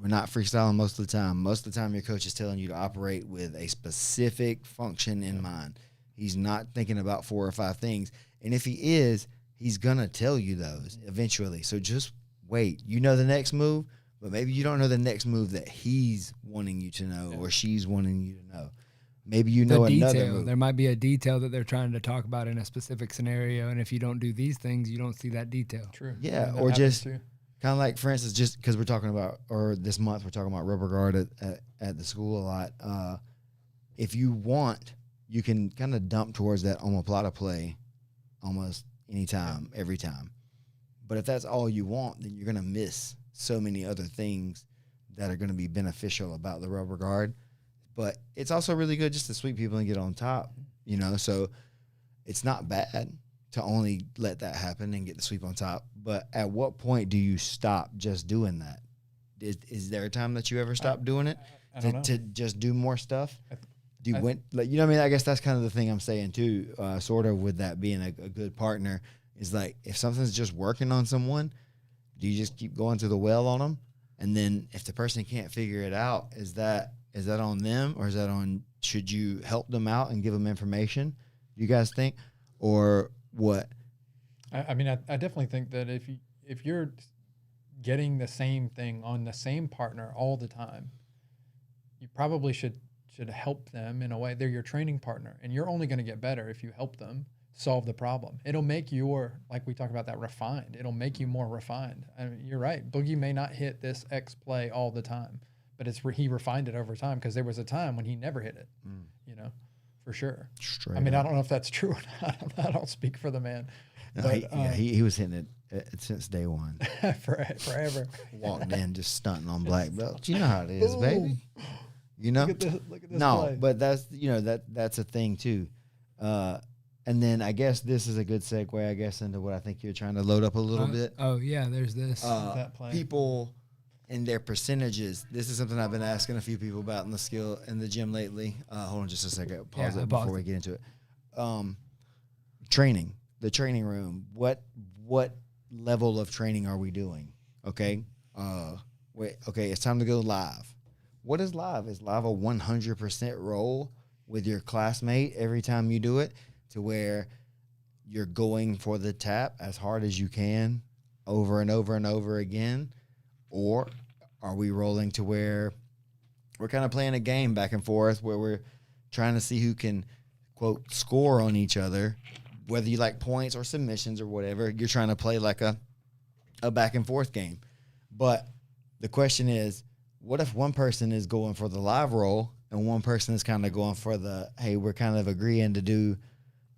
we're not freestyling most of the time. Most of the time, your coach is telling you to operate with a specific function in mind. He's not thinking about 4 or 5 things. And if he is, he's going to tell you those eventually. So just wait. You know the next move, but maybe you don't know the next move that he's wanting you to know or she's wanting you to know. Maybe you know another move. There might be a detail that they're trying to talk about in a specific scenario, and if you don't do these things, you don't see that detail. True. Yeah, or just kind of like, for instance, just because we're talking about, or this month we're talking about rubber guard at the school a lot. If you want, you can kind of dump towards that omoplata play almost anytime, every time. But if that's all you want, then you're going to miss so many other things that are going to be beneficial about the rubber guard. But it's also really good just to sweep people and get on top, you know. So it's not bad to only let that happen and get the sweep on top. But at what point do you stop just doing that? Is there a time that you ever stop doing it to just do more stuff? Do you went like, you know what I mean? I guess that's kind of the thing I'm saying too. Sort of with that being a good partner is like, if something's just working on someone, do you just keep going to the well on them? And then if the person can't figure it out, is that on them, or is that on, should you help them out and give them information, you guys think, or what? I mean, I definitely think that if you're getting the same thing on the same partner all the time, you probably should help them in a way. They're your training partner, and you're only going to get better if you help them solve the problem. It'll make like we talked about, that refined. It'll make you more refined. I mean, you're right. Boogie may not hit this X play all the time, but he refined it over time, because there was a time when he never hit it, you know, for sure. Straight I mean, up. I don't know if that's true or not. I don't speak for the man. No, but, he was hitting it since day one. Forever. Walked in just stunting on black belts. You know how it is, baby. You know? Look at this no, play. but that's, you know, that's a thing too. And then I guess this is a good segue, I guess, into what I think you're trying to load up a little bit. Oh yeah, there's this. That play. People and their percentages. This is something I've been asking a few people about in the gym lately. Hold on just a second. Pause it before we get into it. Training, the training room. What level of training are we doing? Okay. Okay, it's time to go live. What is live? Is live a 100% roll with your classmate every time you do it, to where you're going for the tap as hard as you can over and over and over again? Or are we rolling to where we're kind of playing a game back and forth, where we're trying to see who can, quote, score on each other, whether you like points or submissions or whatever? You're trying to play like a back and forth game. But the question is, what if one person is going for the live roll and one person is kind of going for the, hey, we're kind of agreeing to do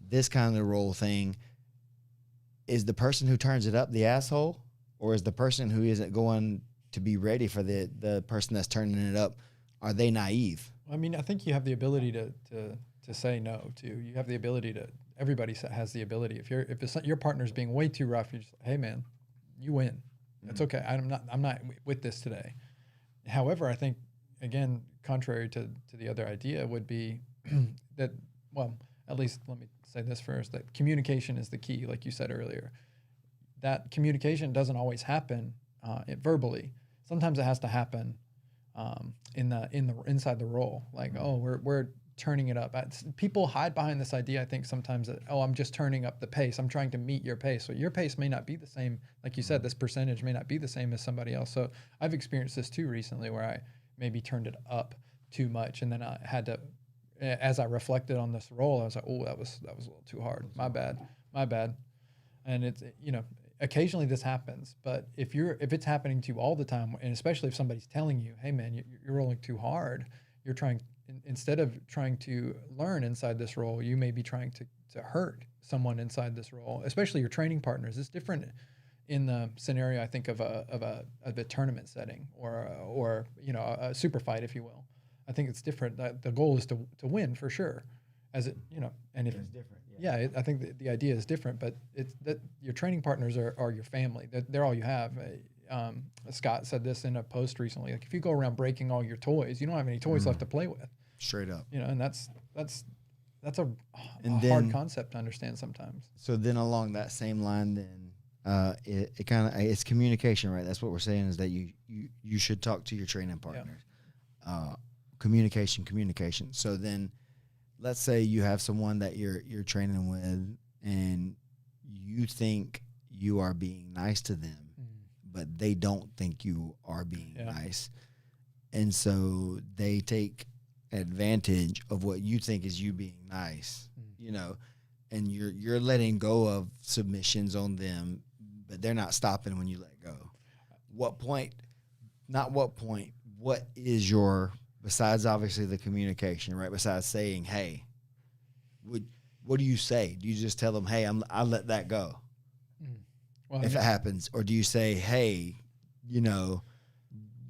this kind of roll thing? Is the person who turns it up the asshole, or is the person who isn't going to be ready for the person that's turning it up? Are they naive? I mean, I think you have the ability to say no too. You have the ability to. Everybody has the ability. If your partner's being way too rough, you just, hey man, you win. That's okay. I'm not with this today. However, I think again, contrary to the other idea, would be that, well, at least let me say this first, that communication is the key, like you said earlier. That communication doesn't always happen verbally. Sometimes it has to happen inside the role. Like, oh, we're turning it up. People hide behind this idea, I think, sometimes that, oh, I'm just turning up the pace. I'm trying to meet your pace. So your pace may not be the same. Like you said, this percentage may not be the same as somebody else. So I've experienced this too recently, where I maybe turned it up too much, and then I had to, as I reflected on this role, I was like, oh, that was a little too hard. My bad. And it's, occasionally this happens, but if it's happening to you all the time, and especially if somebody's telling you, hey man, you're rolling too hard, you're trying, instead of trying to learn inside this role, you may be trying to hurt someone inside this role, especially your training partners. It's different in the scenario, I think, of a tournament setting or a super fight, if you will. I think it's different. The goal is to win for sure, and if It's different. I think the idea is different, but it's that your training partners are your family. They're all you have. Scott said this in a post recently. Like, if you go around breaking all your toys, you don't have any toys left to play with. Straight up. And that's a And hard concept to understand sometimes. So then along that same line, then it kind of, it's communication, right? That's what we're saying, is that you should talk to your training partners. Yeah. Communication. So then let's say you have someone that you're training with, and you think you are being nice to them, but they don't think you are being nice. And so they take advantage of what you think is you being nice, and you're letting go of submissions on them, but they're not stopping when you let go. What is your, besides obviously the communication, right? Besides saying, hey, what do you say? Do you just tell them, hey, I let that go? Well, if it happens, or do you say, hey,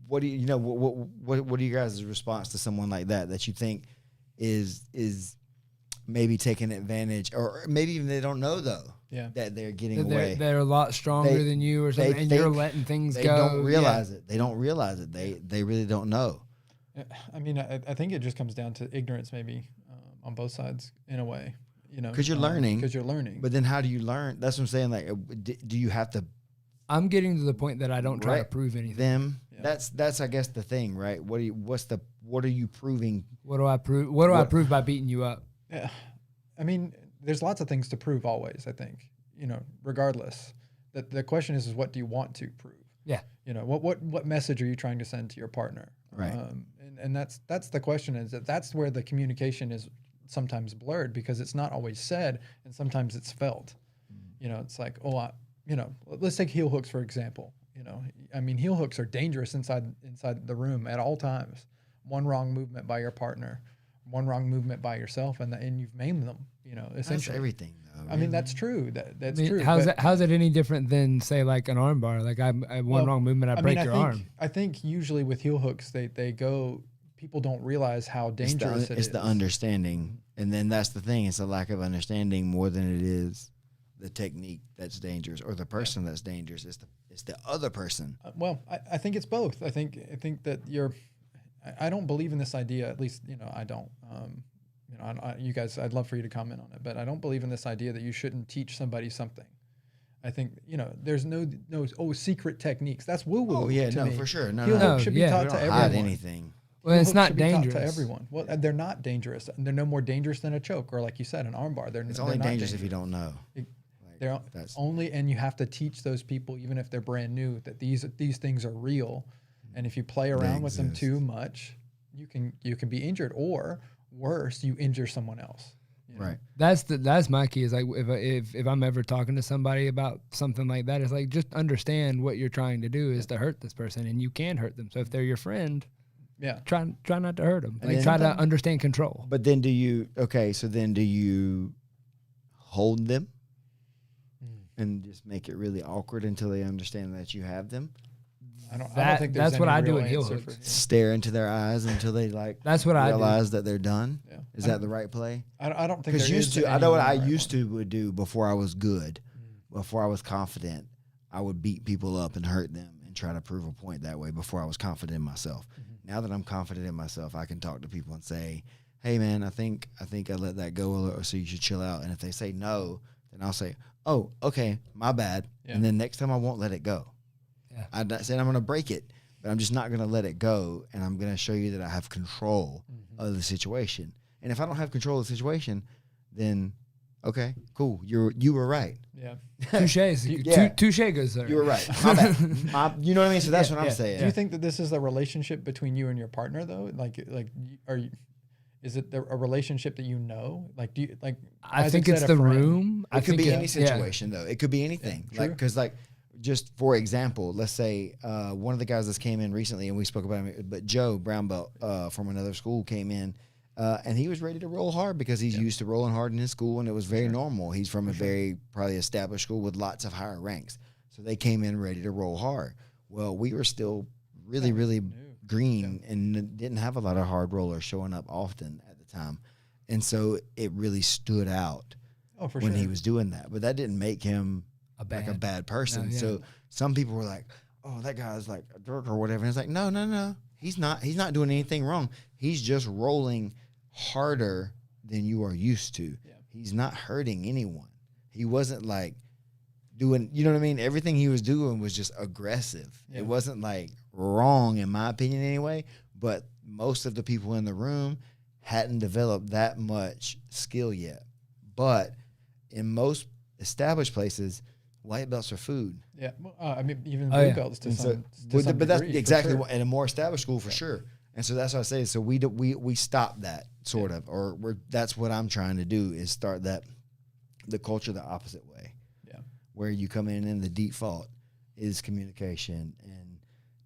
what do what are you guys' response to someone like that you think is maybe taking advantage, or maybe even they don't know though, that they're getting away. They're a lot stronger than you, or something, and you're letting things go. They don't realize it. They don't realize it. They really don't know. I mean, I think it just comes down to ignorance, maybe, on both sides in a way. Because you're learning. Because you're learning. But then how do you learn? That's what I'm saying. Like, do you have to? I'm getting to the point that I don't try to prove anything. Them. Yeah. That's I guess the thing, right? What are you proving? What do I prove? What do I prove by beating you up? Yeah, I mean, there's lots of things to prove always. I think, regardless. The question is what do you want to prove? Yeah. What message are you trying to send to your partner? Right. And that's the question, is that's where the communication is sometimes blurred, because it's not always said, and sometimes it's felt. It's like, let's take heel hooks for example. I mean, heel hooks are dangerous inside the room at all times. One wrong movement by your partner, one wrong movement by yourself, and you've maimed them. Essentially. That's everything, though. Right? I mean, that's true. That's true. How's it any different than, say, like an arm bar? Like I one wrong movement, I break your arm. I think usually with heel hooks, they go. People don't realize how dangerous it is. It's the understanding, and then that's the thing. It's a lack of understanding more than it is the technique that's dangerous, or the person that's dangerous. It's the other person. Well, I think it's both. I think that I don't believe in this idea. At least I don't. You guys, I'd love for you to comment on it, but I don't believe in this idea that you shouldn't teach somebody something. I think there's no secret techniques. That's woo woo. Oh yeah, to no, me. for sure. Heel hook should be taught to everyone. Hide anything. Well, it's not dangerous to everyone. Well, they're not dangerous. They're no more dangerous than a choke, or like you said, an armbar. It's only dangerous if you don't know. They're only, and you have to teach those people, even if they're brand new, that these things are real. And if you play around with them too much, you can be injured, or worse, you injure someone else. Right. That's my key. Is like if I'm ever talking to somebody about something like that, it's like, just understand what you're trying to do is to hurt this person, and you can hurt them. So if they're your friend, try not to hurt them. Like, try to understand control. But then do you hold them and just make it really awkward until they understand that you have them? I don't think there's that's what any I do real in heel answer hooks. for- Stare into their eyes until they like That's what I do. realize that they're done. Yeah. Is that the right play? I don't think Because there used is to, I any know what one I right used one. to would do before I was good, before I was confident. I would beat people up and hurt them and try to prove a point that way before I was confident in myself. Now that I'm confident in myself, I can talk to people and say, "Hey, man, I think I let that go, or so you should chill out." And if they say no, then I'll say, "Oh, okay, my bad." Yeah. And then next time I won't let it go. Yeah. I'm not saying I'm going to break it, but I'm just not going to let it go, and I'm going to show you that I have control of the situation. And if I don't have control of the situation, then okay, cool, you were right. Yeah. Touche. Yeah. Touche goes there. You were right. My bad. You know what I mean? So that's what I'm yeah. saying. Do you think that this is a relationship between you and your partner though? Is it a relationship that you know? Like, do you like? I think it's the room. It could be any yeah. situation though. It could be anything. Yeah, Like true. because like just for example, let's say one of the guys that came in recently, and we spoke about him, but Joe Brown Belt from another school came in. And he was ready to roll hard because he's used to rolling hard in his school, and it was very normal. He's from a very probably established school with lots of higher ranks. So they came in ready to roll hard. Well, we were still really green and didn't have a lot of hard rollers showing up often at the time. And so it really stood out when he was doing that. But that didn't make him a bad person. No, yeah. So some people were like, "Oh, that guy's like a jerk or whatever." And it's like, no. He's not doing anything wrong. He's just rolling harder than you are used to. Yeah. He's not hurting anyone. He wasn't like doing, you know what I mean? Everything he was doing was just aggressive. Yeah. It wasn't like wrong in my opinion anyway, but most of the people in the room hadn't developed that much skill yet. But in most established places, white belts are food. Yeah. Well, I mean, even Oh, blue yeah. belts to And some, so, to some but that's degree, for exactly sure. what, in a more established school for sure. And so that's what I say. So we stopped that sort of, or that's what I'm trying to do is start the culture the opposite way. Yeah. Where you come in and the default is communication and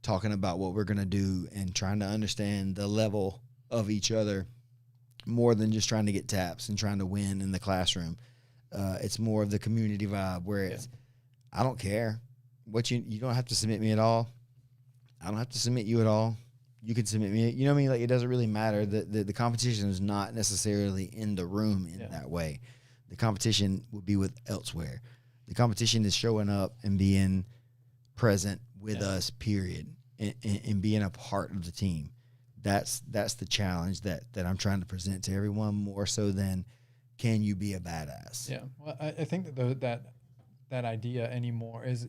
talking about what we're going to do and trying to understand the level of each other more than just trying to get taps and trying to win in the classroom. It's more of the community vibe where it's, I don't care what you don't have to submit me at all. I don't have to submit you at all. You can submit me. You know what I mean? Like, it doesn't really matter. The competition is not necessarily in the room in that way. The competition would be with elsewhere. The competition is showing up and being present with us, period, and being a part of the team. That's the challenge that I'm trying to present to everyone more so than can you be a badass? Yeah. Well, I think that that idea anymore is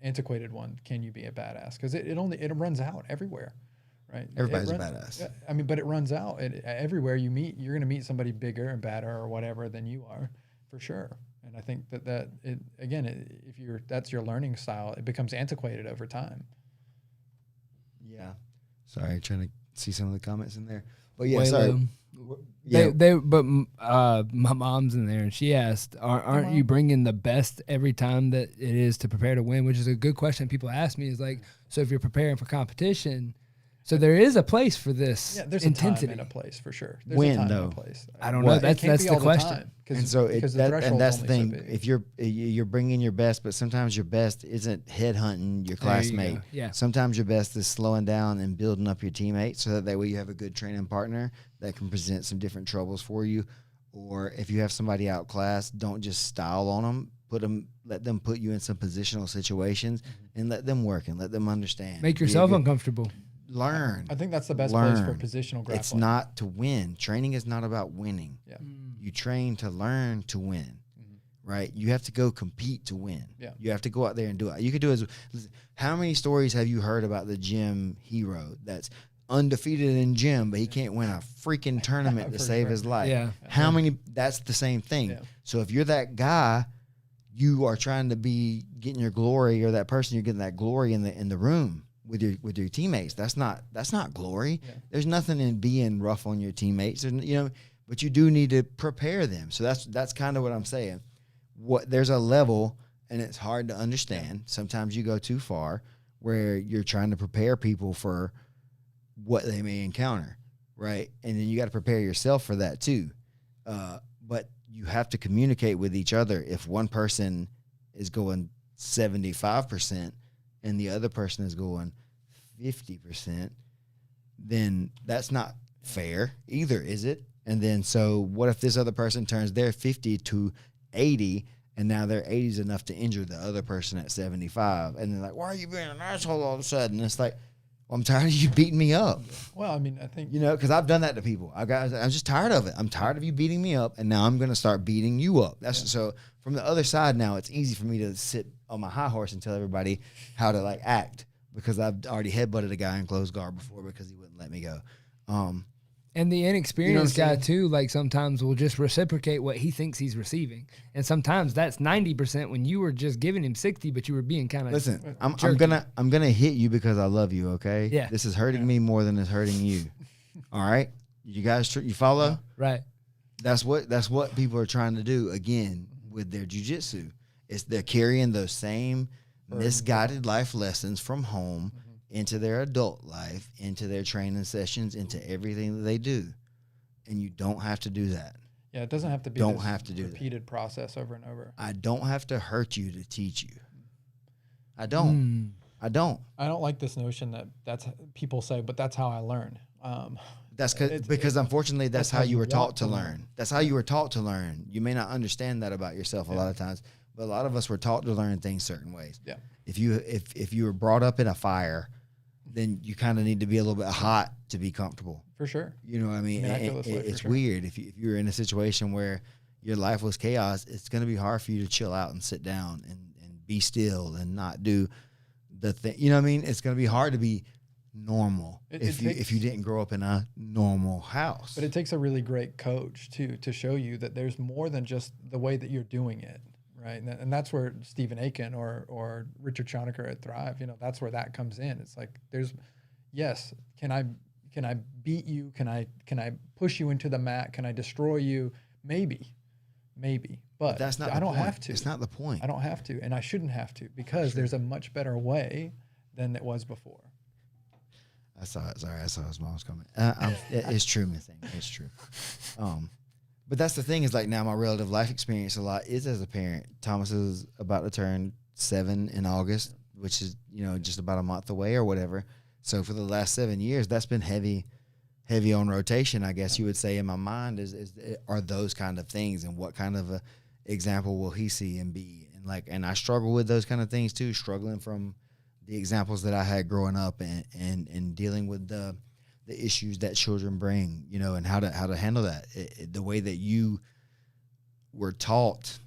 antiquated one. Can you be a badass? Because it runs out everywhere. Right. Everybody's a badass. Yeah, I mean, but it runs out. Everywhere you meet, you're going to meet somebody bigger and badder or whatever than you are, for sure. And I think that if that's your learning style, it becomes antiquated over time. Yeah. Sorry, trying to see some of the comments in there. But yeah, Way sorry. low. Yeah. My mom's in there, and she asked, "Aren't you bringing the best every time that it is to prepare to win?" Which is a good question. People ask me, is like, so if you're preparing for competition. So there is a place for this there's intensity. a time and a place for sure. There's When, a time though? and a place. I don't What? know. That's the question. And so that's the thing. So big. If you're bringing your best, but sometimes your best isn't headhunting your There you classmate. go. Yeah. Sometimes your best is slowing down and building up your teammates, so that way you have a good training partner that can present some different troubles for you. Or if you have somebody outclassed, don't just style on them. Let them put you in some positional situations and let them work and let them understand. Make Be a yourself good- uncomfortable. Learn. I think that's the best place for Learn. positional grappling. It's not to win. Training is not about winning. Yeah. You train to learn to win, right? You have to go compete to win. Yeah. You have to go out there and do it. You could do it. Listen, how many stories have you heard about the gym hero that's undefeated in gym, but he can't win a freaking tournament to For save sure. his life? Yeah. How many? That's the same thing. Yeah. So if you're that guy, you are trying to be getting your glory, or that person, you're getting that glory in the room with your teammates. That's not glory. Yeah. There's nothing in being rough on your teammates, but you do need to prepare them. So that's kind of what I'm saying. There's a level, and it's hard to understand. Sometimes you go too far where you're trying to prepare people for what they may encounter, right? And then you got to prepare yourself for that too. But you have to communicate with each other. If one person is going 75% and the other person is going 50%, then that's not fair either, is it? And then so what if this other person turns their 50 to 80, and now their 80 is enough to injure the other person at 75, and they're like, why are you being an asshole all of a sudden? And it's like, well, I'm tired of you beating me up. Well, I mean, I think, You know, because I've done that to people. I'm just tired of it. I'm tired of you beating me up, and now I'm going to start beating you up. That's so. From the other side now, it's easy for me to sit on my high horse and tell everybody how to like act, because I've already headbutted a guy in closed guard before because he wouldn't let me go. And the inexperienced You know what I'm guy too, like sometimes will just reciprocate what he thinks he's receiving, and sometimes that's 90% when you were just giving him 60, but you were being kind of Listen, I'm gonna hit you because I love you. Okay. Yeah. This is hurting me more than it's hurting you. All right. You guys, you follow? right. That's what people are trying to do again with their jiu-jitsu. It's they're carrying those same misguided life lessons from home into their adult life, into their training sessions, into everything that they do. And you don't have to do that. yeah, it doesn't have to be Don't this have to do that. repeated process over and over. I don't have to hurt you to teach you. I don't. I don't. I don't like this notion that that's people say, but that's how I learn. That's because unfortunately that's how you were taught want to to learn. That's how you were taught to learn. You may not understand that about yourself a lot of times, but a lot of us were taught to learn things certain ways. Yeah. If you were brought up in a fire, then you kind of need to be a little bit hot to be comfortable. For sure. You know what I mean? Miraculously, for It's sure. weird. If you're in a situation where your life was chaos, it's going to be hard for you to chill out and sit down and be still and not do the thing. You know what I mean? It's going to be hard to be normal if you didn't grow up in a normal house. But it takes a really great coach too to show you that there's more than just the way that you're doing it, right? And that's where Stephen Aiken or Richard Schonecker at Thrive, you know, that's where that comes in. It's like yes, can I beat you? Can I push you into the mat? Can I destroy you? Maybe, but that's not. I don't point. have to. It's not the point. I don't have to, and I shouldn't have to, because there's a much better way than it was before. I saw it. Sorry, I saw his mom's comment. It's true, Miss Amy. It's true. But that's the thing is like now my relative life experience a lot is as a parent. Thomas is about to turn 7 in August, which is, you know, just about a month away or whatever. So for the last 7 years, that's been heavy on rotation, I guess you would say in my mind are those kind of things, and what kind of a example will he see and be? And I struggle with those kind of things too, struggling from the examples that I had growing up and dealing with the issues that children bring, you know, and how to handle that. The way that you were taught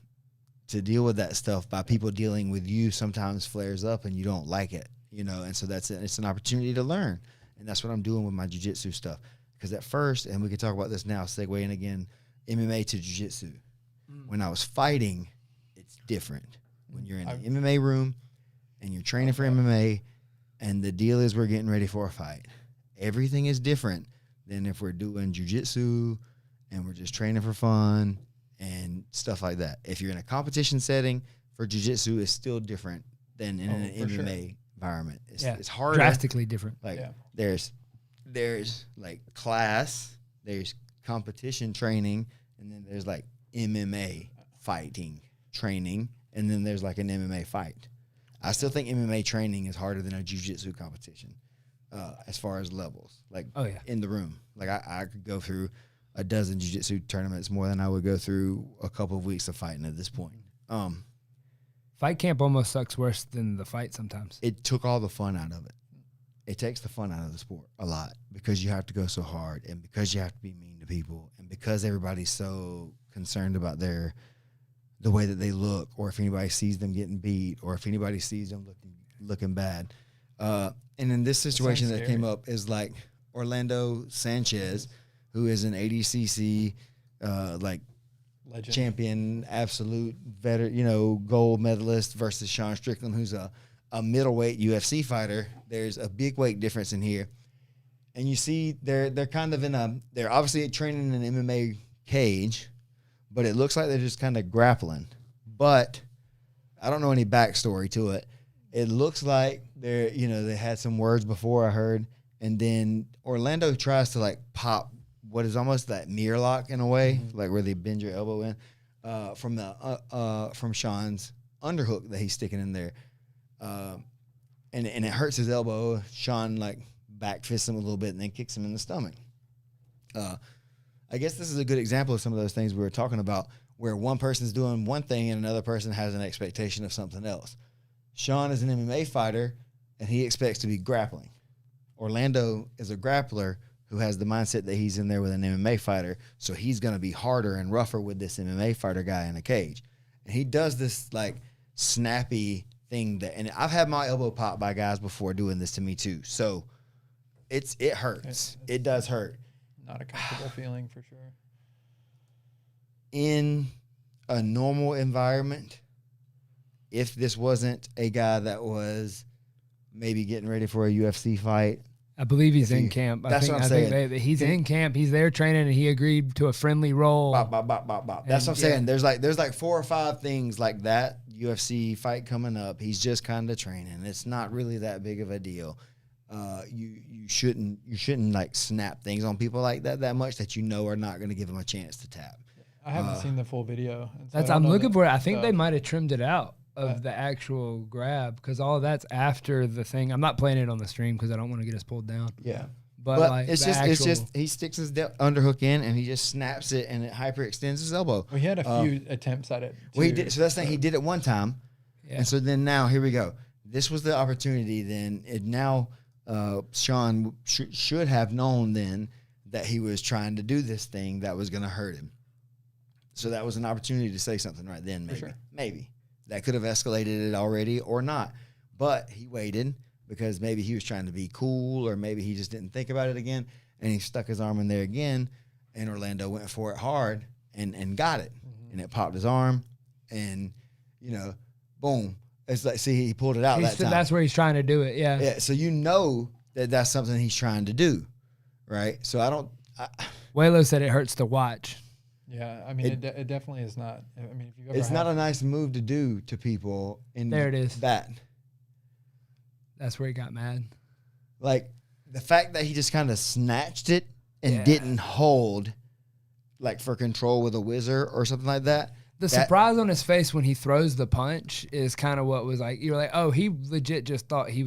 to deal with that stuff by people dealing with you sometimes flares up and you don't like it, you know, and so it's an opportunity to learn. And that's what I'm doing with my jiu-jitsu stuff. Because at first, and we can talk about this now, segueing again, MMA to jiu-jitsu. When I was fighting, it's different. When you're in the MMA room and you're training for MMA, and the deal is we're getting ready for a fight. Everything is different than if we're doing jiu-jitsu and we're just training for fun and stuff like that. If you're in a competition setting for jiu-jitsu, it's still different than in an MMA environment. It's harder. Drastically different. Like there's like class, there's competition training, and then there's like MMA fighting training, and then there's like an MMA fight. I still think MMA training is harder than a jiu-jitsu competition as far as levels. Like in the room. Like I could go through a dozen jiu-jitsu tournaments more than I would go through a couple of weeks of fighting at this point. Fight camp almost sucks worse than the fight sometimes. It took all the fun out of it. It takes the fun out of the sport a lot because you have to go so hard, and because you have to be mean to people, and because everybody's so concerned about the way that they look, or if anybody sees them getting beat, or if anybody sees them looking bad. And in this situation that came up is like Orlando Sanchez, who is an ADCC like legend, champion, absolute veteran, you know, gold medalist, versus Sean Strickland, who's a middleweight UFC fighter. There's a big weight difference in here, and you see they're kind of they're obviously training in an MMA cage, but it looks like they're just kind of grappling. But I don't know any backstory to it. It looks like they had some words before, I heard, and then Orlando tries to like pop what is almost that mirror lock in a way, like where they bend your elbow in, from Sean's underhook that he's sticking in there. and it hurts his elbow. Sean like back fists him a little bit and then kicks him in the stomach. I guess this is a good example of some of those things we were talking about, where one person's doing one thing and another person has an expectation of something else. Sean is an MMA fighter, and he expects to be grappling. Orlando is a grappler who has the mindset that he's in there with an MMA fighter, so he's going to be harder and rougher with this MMA fighter guy in a cage. And he does this, like, snappy thing and I've had my elbow popped by guys before doing this to me too. So it hurts. It does hurt. Not a comfortable feeling for sure. In a normal environment, if this wasn't a guy that was maybe getting ready for a UFC fight, I believe he's in camp. That's what I'm saying. He's in camp. He's there training, and he agreed to a friendly role. Bop, bop, bop, bop, bop. That's what I'm saying. There's like 4 or 5 things like that UFC fight coming up. He's just kind of training. It's not really that big of a deal. You shouldn't like snap things on people like that much that you know are not going to give them a chance to tap. I haven't seen the full video. So I'm looking for it. I think they might have trimmed it out of the actual grab, because all of that's after the thing. I'm not playing it on the stream because I don't want to get us pulled down. Yeah. But like it's just he sticks his underhook in and he just snaps it and it hyperextends his elbow. Well, he had a few attempts at it. Well, he did. So that's the thing. He did it one time, and so then now here we go. This was the opportunity. Then Sean should have known then that he was trying to do this thing that was going to hurt him. So that was an opportunity to say something right then. Maybe that could have escalated it already or not, but he waited. Because maybe he was trying to be cool, or maybe he just didn't think about it again, and he stuck his arm in there again, and Orlando went for it hard and got it, and it popped his arm, and boom! It's like, see, he pulled it out that time. That's where he's trying to do it. Yeah. Yeah. So that's something he's trying to do, right? So Waylo said it hurts to watch. Yeah, I mean, it definitely is not. I mean, if you ever it's not a nice move to do to people. There it is. That. That's where he got mad. Like, the fact that he just kind of snatched it and didn't hold, like, for control with a whizzer or something like that. The surprise on his face when he throws the punch is kind of what was like, you're like, oh, he legit just thought he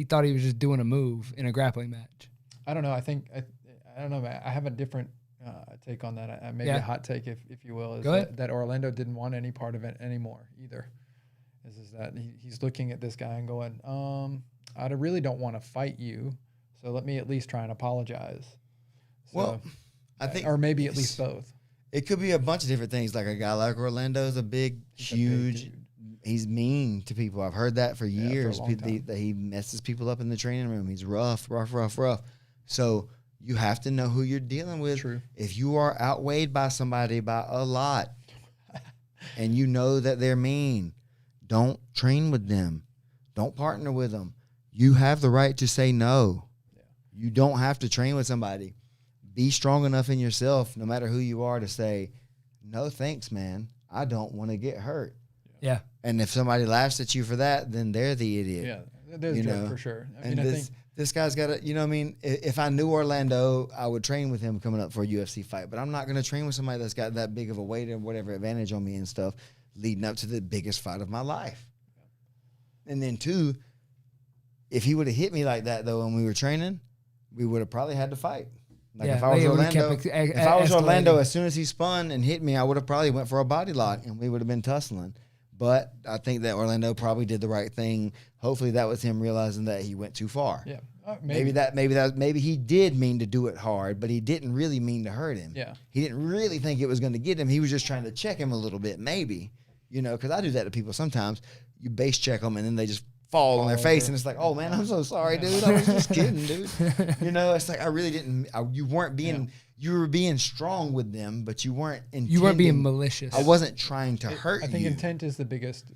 thought he was just doing a move in a grappling match. I don't know. I don't know, man. I have a different take on that. Maybe a hot take, if you will, is that Orlando didn't want any part of it anymore either. Is that he's looking at this guy and going, I really don't want to fight you, so let me at least try and apologize. So, well, I think, or maybe at least both. It could be a bunch of different things. Like a guy like Orlando is huge. He's mean to people. I've heard that for years. That he messes people up in the training room. He's rough. So you have to know who you're dealing with. True. If you are outweighed by somebody by a lot, and you know that they're mean, don't train with them. Don't partner with them. You have the right to say no. Yeah. You don't have to train with somebody. Be strong enough in yourself, no matter who you are, to say, no thanks, man. I don't want to get hurt. Yeah. And if somebody laughs at you for that, then they're the idiot. Yeah, there's joke for sure. I think this guy's got to, if I knew Orlando, I would train with him coming up for a UFC fight. But I'm not going to train with somebody that's got that big of a weight or whatever advantage on me and stuff, leading up to the biggest fight of my life. And then 2, if he would have hit me like that, though, when we were training, we would have probably had to fight. Like, if I was Orlando, as soon as he spun and hit me, I would have probably went for a body lock, and we would have been tussling. But I think that Orlando probably did the right thing. Hopefully that was him realizing that he went too far. Yeah. Maybe he did mean to do it hard, but he didn't really mean to hurt him. Yeah. He didn't really think it was going to get him. He was just trying to check him a little bit, maybe. Because I do that to people sometimes. You base check them, and then they just fall on their face, and it's like, oh, man, I'm so sorry, dude. I was just kidding, dude. It's like I really didn't. You weren't being. You were being strong with them, but you weren't intending. You weren't being malicious. I wasn't trying to hurt you. I think intent is the biggest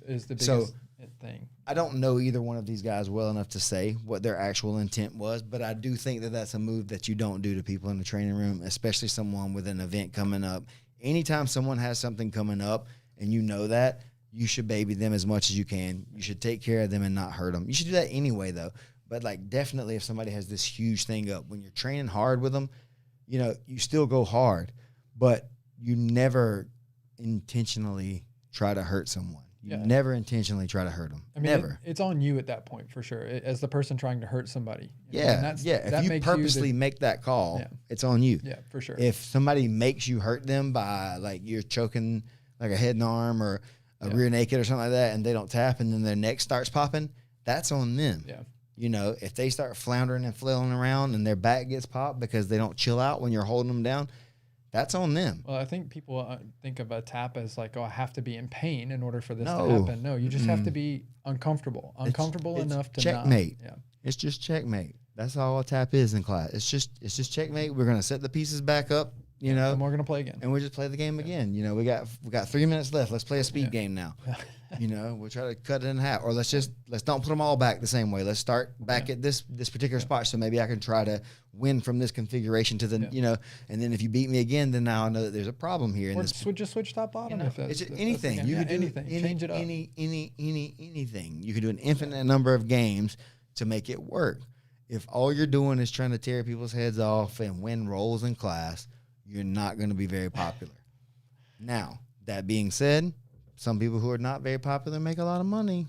thing. I don't know either one of these guys well enough to say what their actual intent was, but I do think that that's a move that you don't do to people in the training room, especially someone with an event coming up. Anytime someone has something coming up and you know that, you should baby them as much as you can. You should take care of them and not hurt them. You should do that anyway, though. But, like, definitely if somebody has this huge thing up, when you're training hard with them, you still go hard, but you never intentionally try to hurt someone. You never intentionally try to hurt them. I mean, never. It's on you at that point for sure, as the person trying to hurt somebody. Yeah, if you purposely make that call, it's on you. Yeah, for sure. If somebody makes you hurt them by like you're choking like a head and arm or a rear naked or something like that, and they don't tap, and then their neck starts popping, that's on them. Yeah. You know, if they start floundering and flailing around and their back gets popped because they don't chill out when you're holding them down, that's on them. Well, I think people think of a tap as like, oh, I have to be in pain in order for this to happen. No, you just have to be uncomfortable enough to checkmate. Not. Yeah. It's just checkmate. That's all a tap is in class. It's just checkmate. We're gonna set the pieces back up, you know, and we're gonna play again. And we just play the game again. You know, we got 3 minutes left. Let's play a speed game now. You know, we'll try to cut it in half, or let's don't put them all back the same way. Let's start back at this particular spot, so maybe I can try to win from this configuration to the you know. And then if you beat me again, then now I know that there's a problem here. Or just switch top bottom. You know, it's anything you could do. Anything. Change it up. Anything you could do an infinite number of games to make it work. If all you're doing is trying to tear people's heads off and win roles in class, you're not going to be very popular. Now, that being said, some people who are not very popular make a lot of money.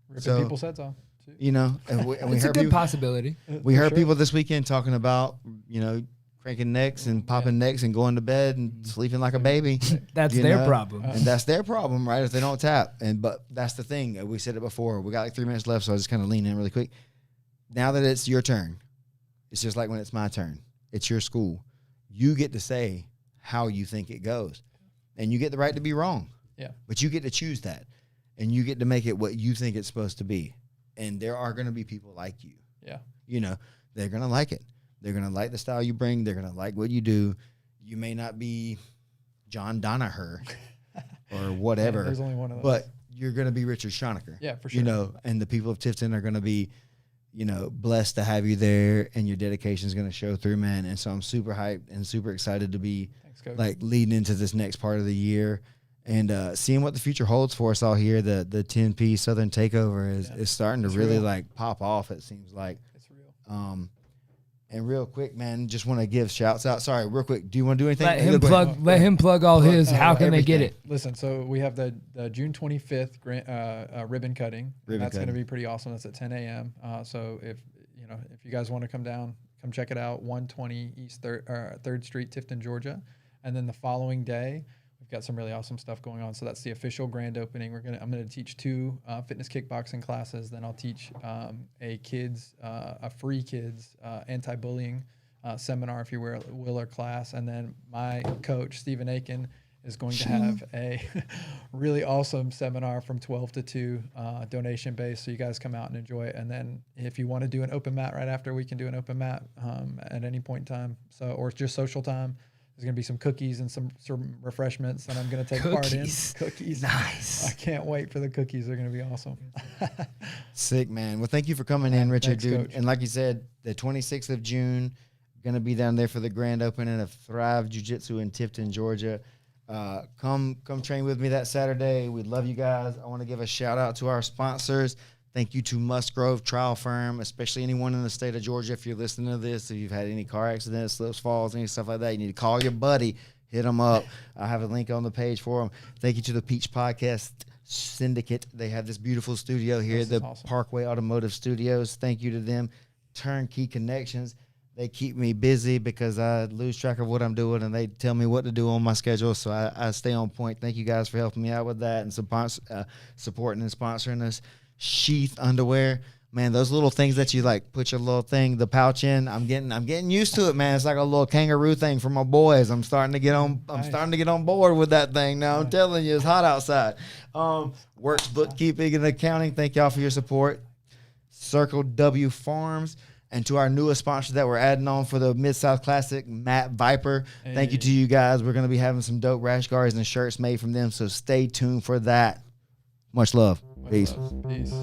Ripping people's heads off, too. You know, and we It's a good possibility. We heard people this weekend talking about, you know, cranking necks and popping necks and going to bed and sleeping like a baby. That's their problem. And that's their problem, right? If they don't tap. But that's the thing. We said it before. We got like 3 minutes left, so I just kind of lean in really quick. Now that it's your turn, it's just like when it's my turn. It's your school. You get to say how you think it goes. And you get the right to be wrong. Yeah. But you get to choose that. And you get to make it what you think it's supposed to be. And there are going to be people like you. Yeah. You know, they're going to like it. They're going to like the style you bring. They're going to like what you do. You may not be John Donaher or whatever. There's only one of those. But you're going to be Richard Schonecker. Yeah, for sure. You know, and the people of Tifton are going to be, you know, blessed to have you there, and your dedication is going to show through, man. And so I'm super hyped and super excited to be like leading into this next part of the year and seeing what the future holds for us all here. The 10P Southern Takeover is starting to really like pop off. It seems like it's real. And real quick, man, just want to give shouts out. Sorry, real quick. Do you want to do anything? Let him plug all his. How can they get it? Listen, so we have the June 25th ribbon cutting. That's going to be pretty awesome. That's at 10 a.m. So if you guys want to come down, come check it out. 120 East 3rd Street, Tifton, Georgia. And then the following day, we've got some really awesome stuff going on. So that's the official grand opening. I'm going to teach 2 fitness kickboxing classes. Then I'll teach a free kids anti-bullying seminar, if you will, or class. And then my coach, Stephen Aiken, is going to have a really awesome seminar from 12 to 2, donation-based. So you guys come out and enjoy it. And then if you want to do an open mat right after, we can do an open mat at any point in time. So, or just social time. There's going to be some cookies and some refreshments that I'm going to take part in. Cookies. Nice. I can't wait for the cookies. They're going to be awesome. Sick, man. Well, thank you for coming in, Richard, thanks, dude. Coach. And like you said, the 26th of June, going to be down there for the grand opening of Thrive Jiu-Jitsu in Tifton, Georgia. Come train with me that Saturday. We love you guys. I want to give a shout out to our sponsors. Thank you to Musgrove Trial Firm, especially anyone in the state of Georgia. If you're listening to this, if you've had any car accidents, slips, falls, any stuff like that, you need to call your buddy, hit them up. I have a link on the page for them. Thank you to the Peach Podcast Syndicate. They have this beautiful studio here at the Parkway Automotive Studios. Thank you to them. Turnkey Connections. They keep me busy because I lose track of what I'm doing, and they tell me what to do on my schedule, so I stay on point. Thank you guys for helping me out with that and supporting and sponsoring us. Sheath underwear, man, those little things that you like put your little thing, the pouch in. I'm getting used to it, man. It's like a little kangaroo thing for my boys. I'm starting to get on board with that thing now. I'm telling you, it's hot outside. Works bookkeeping and accounting. Thank y'all for your support. Circle W Farms. And to our newest sponsor that we're adding on for the Mid-South Classic, Matt Viper. Hey. Thank you to you guys. We're going to be having some dope rash guards and shirts made from them, so stay tuned for that. Much love. Peace. Peace.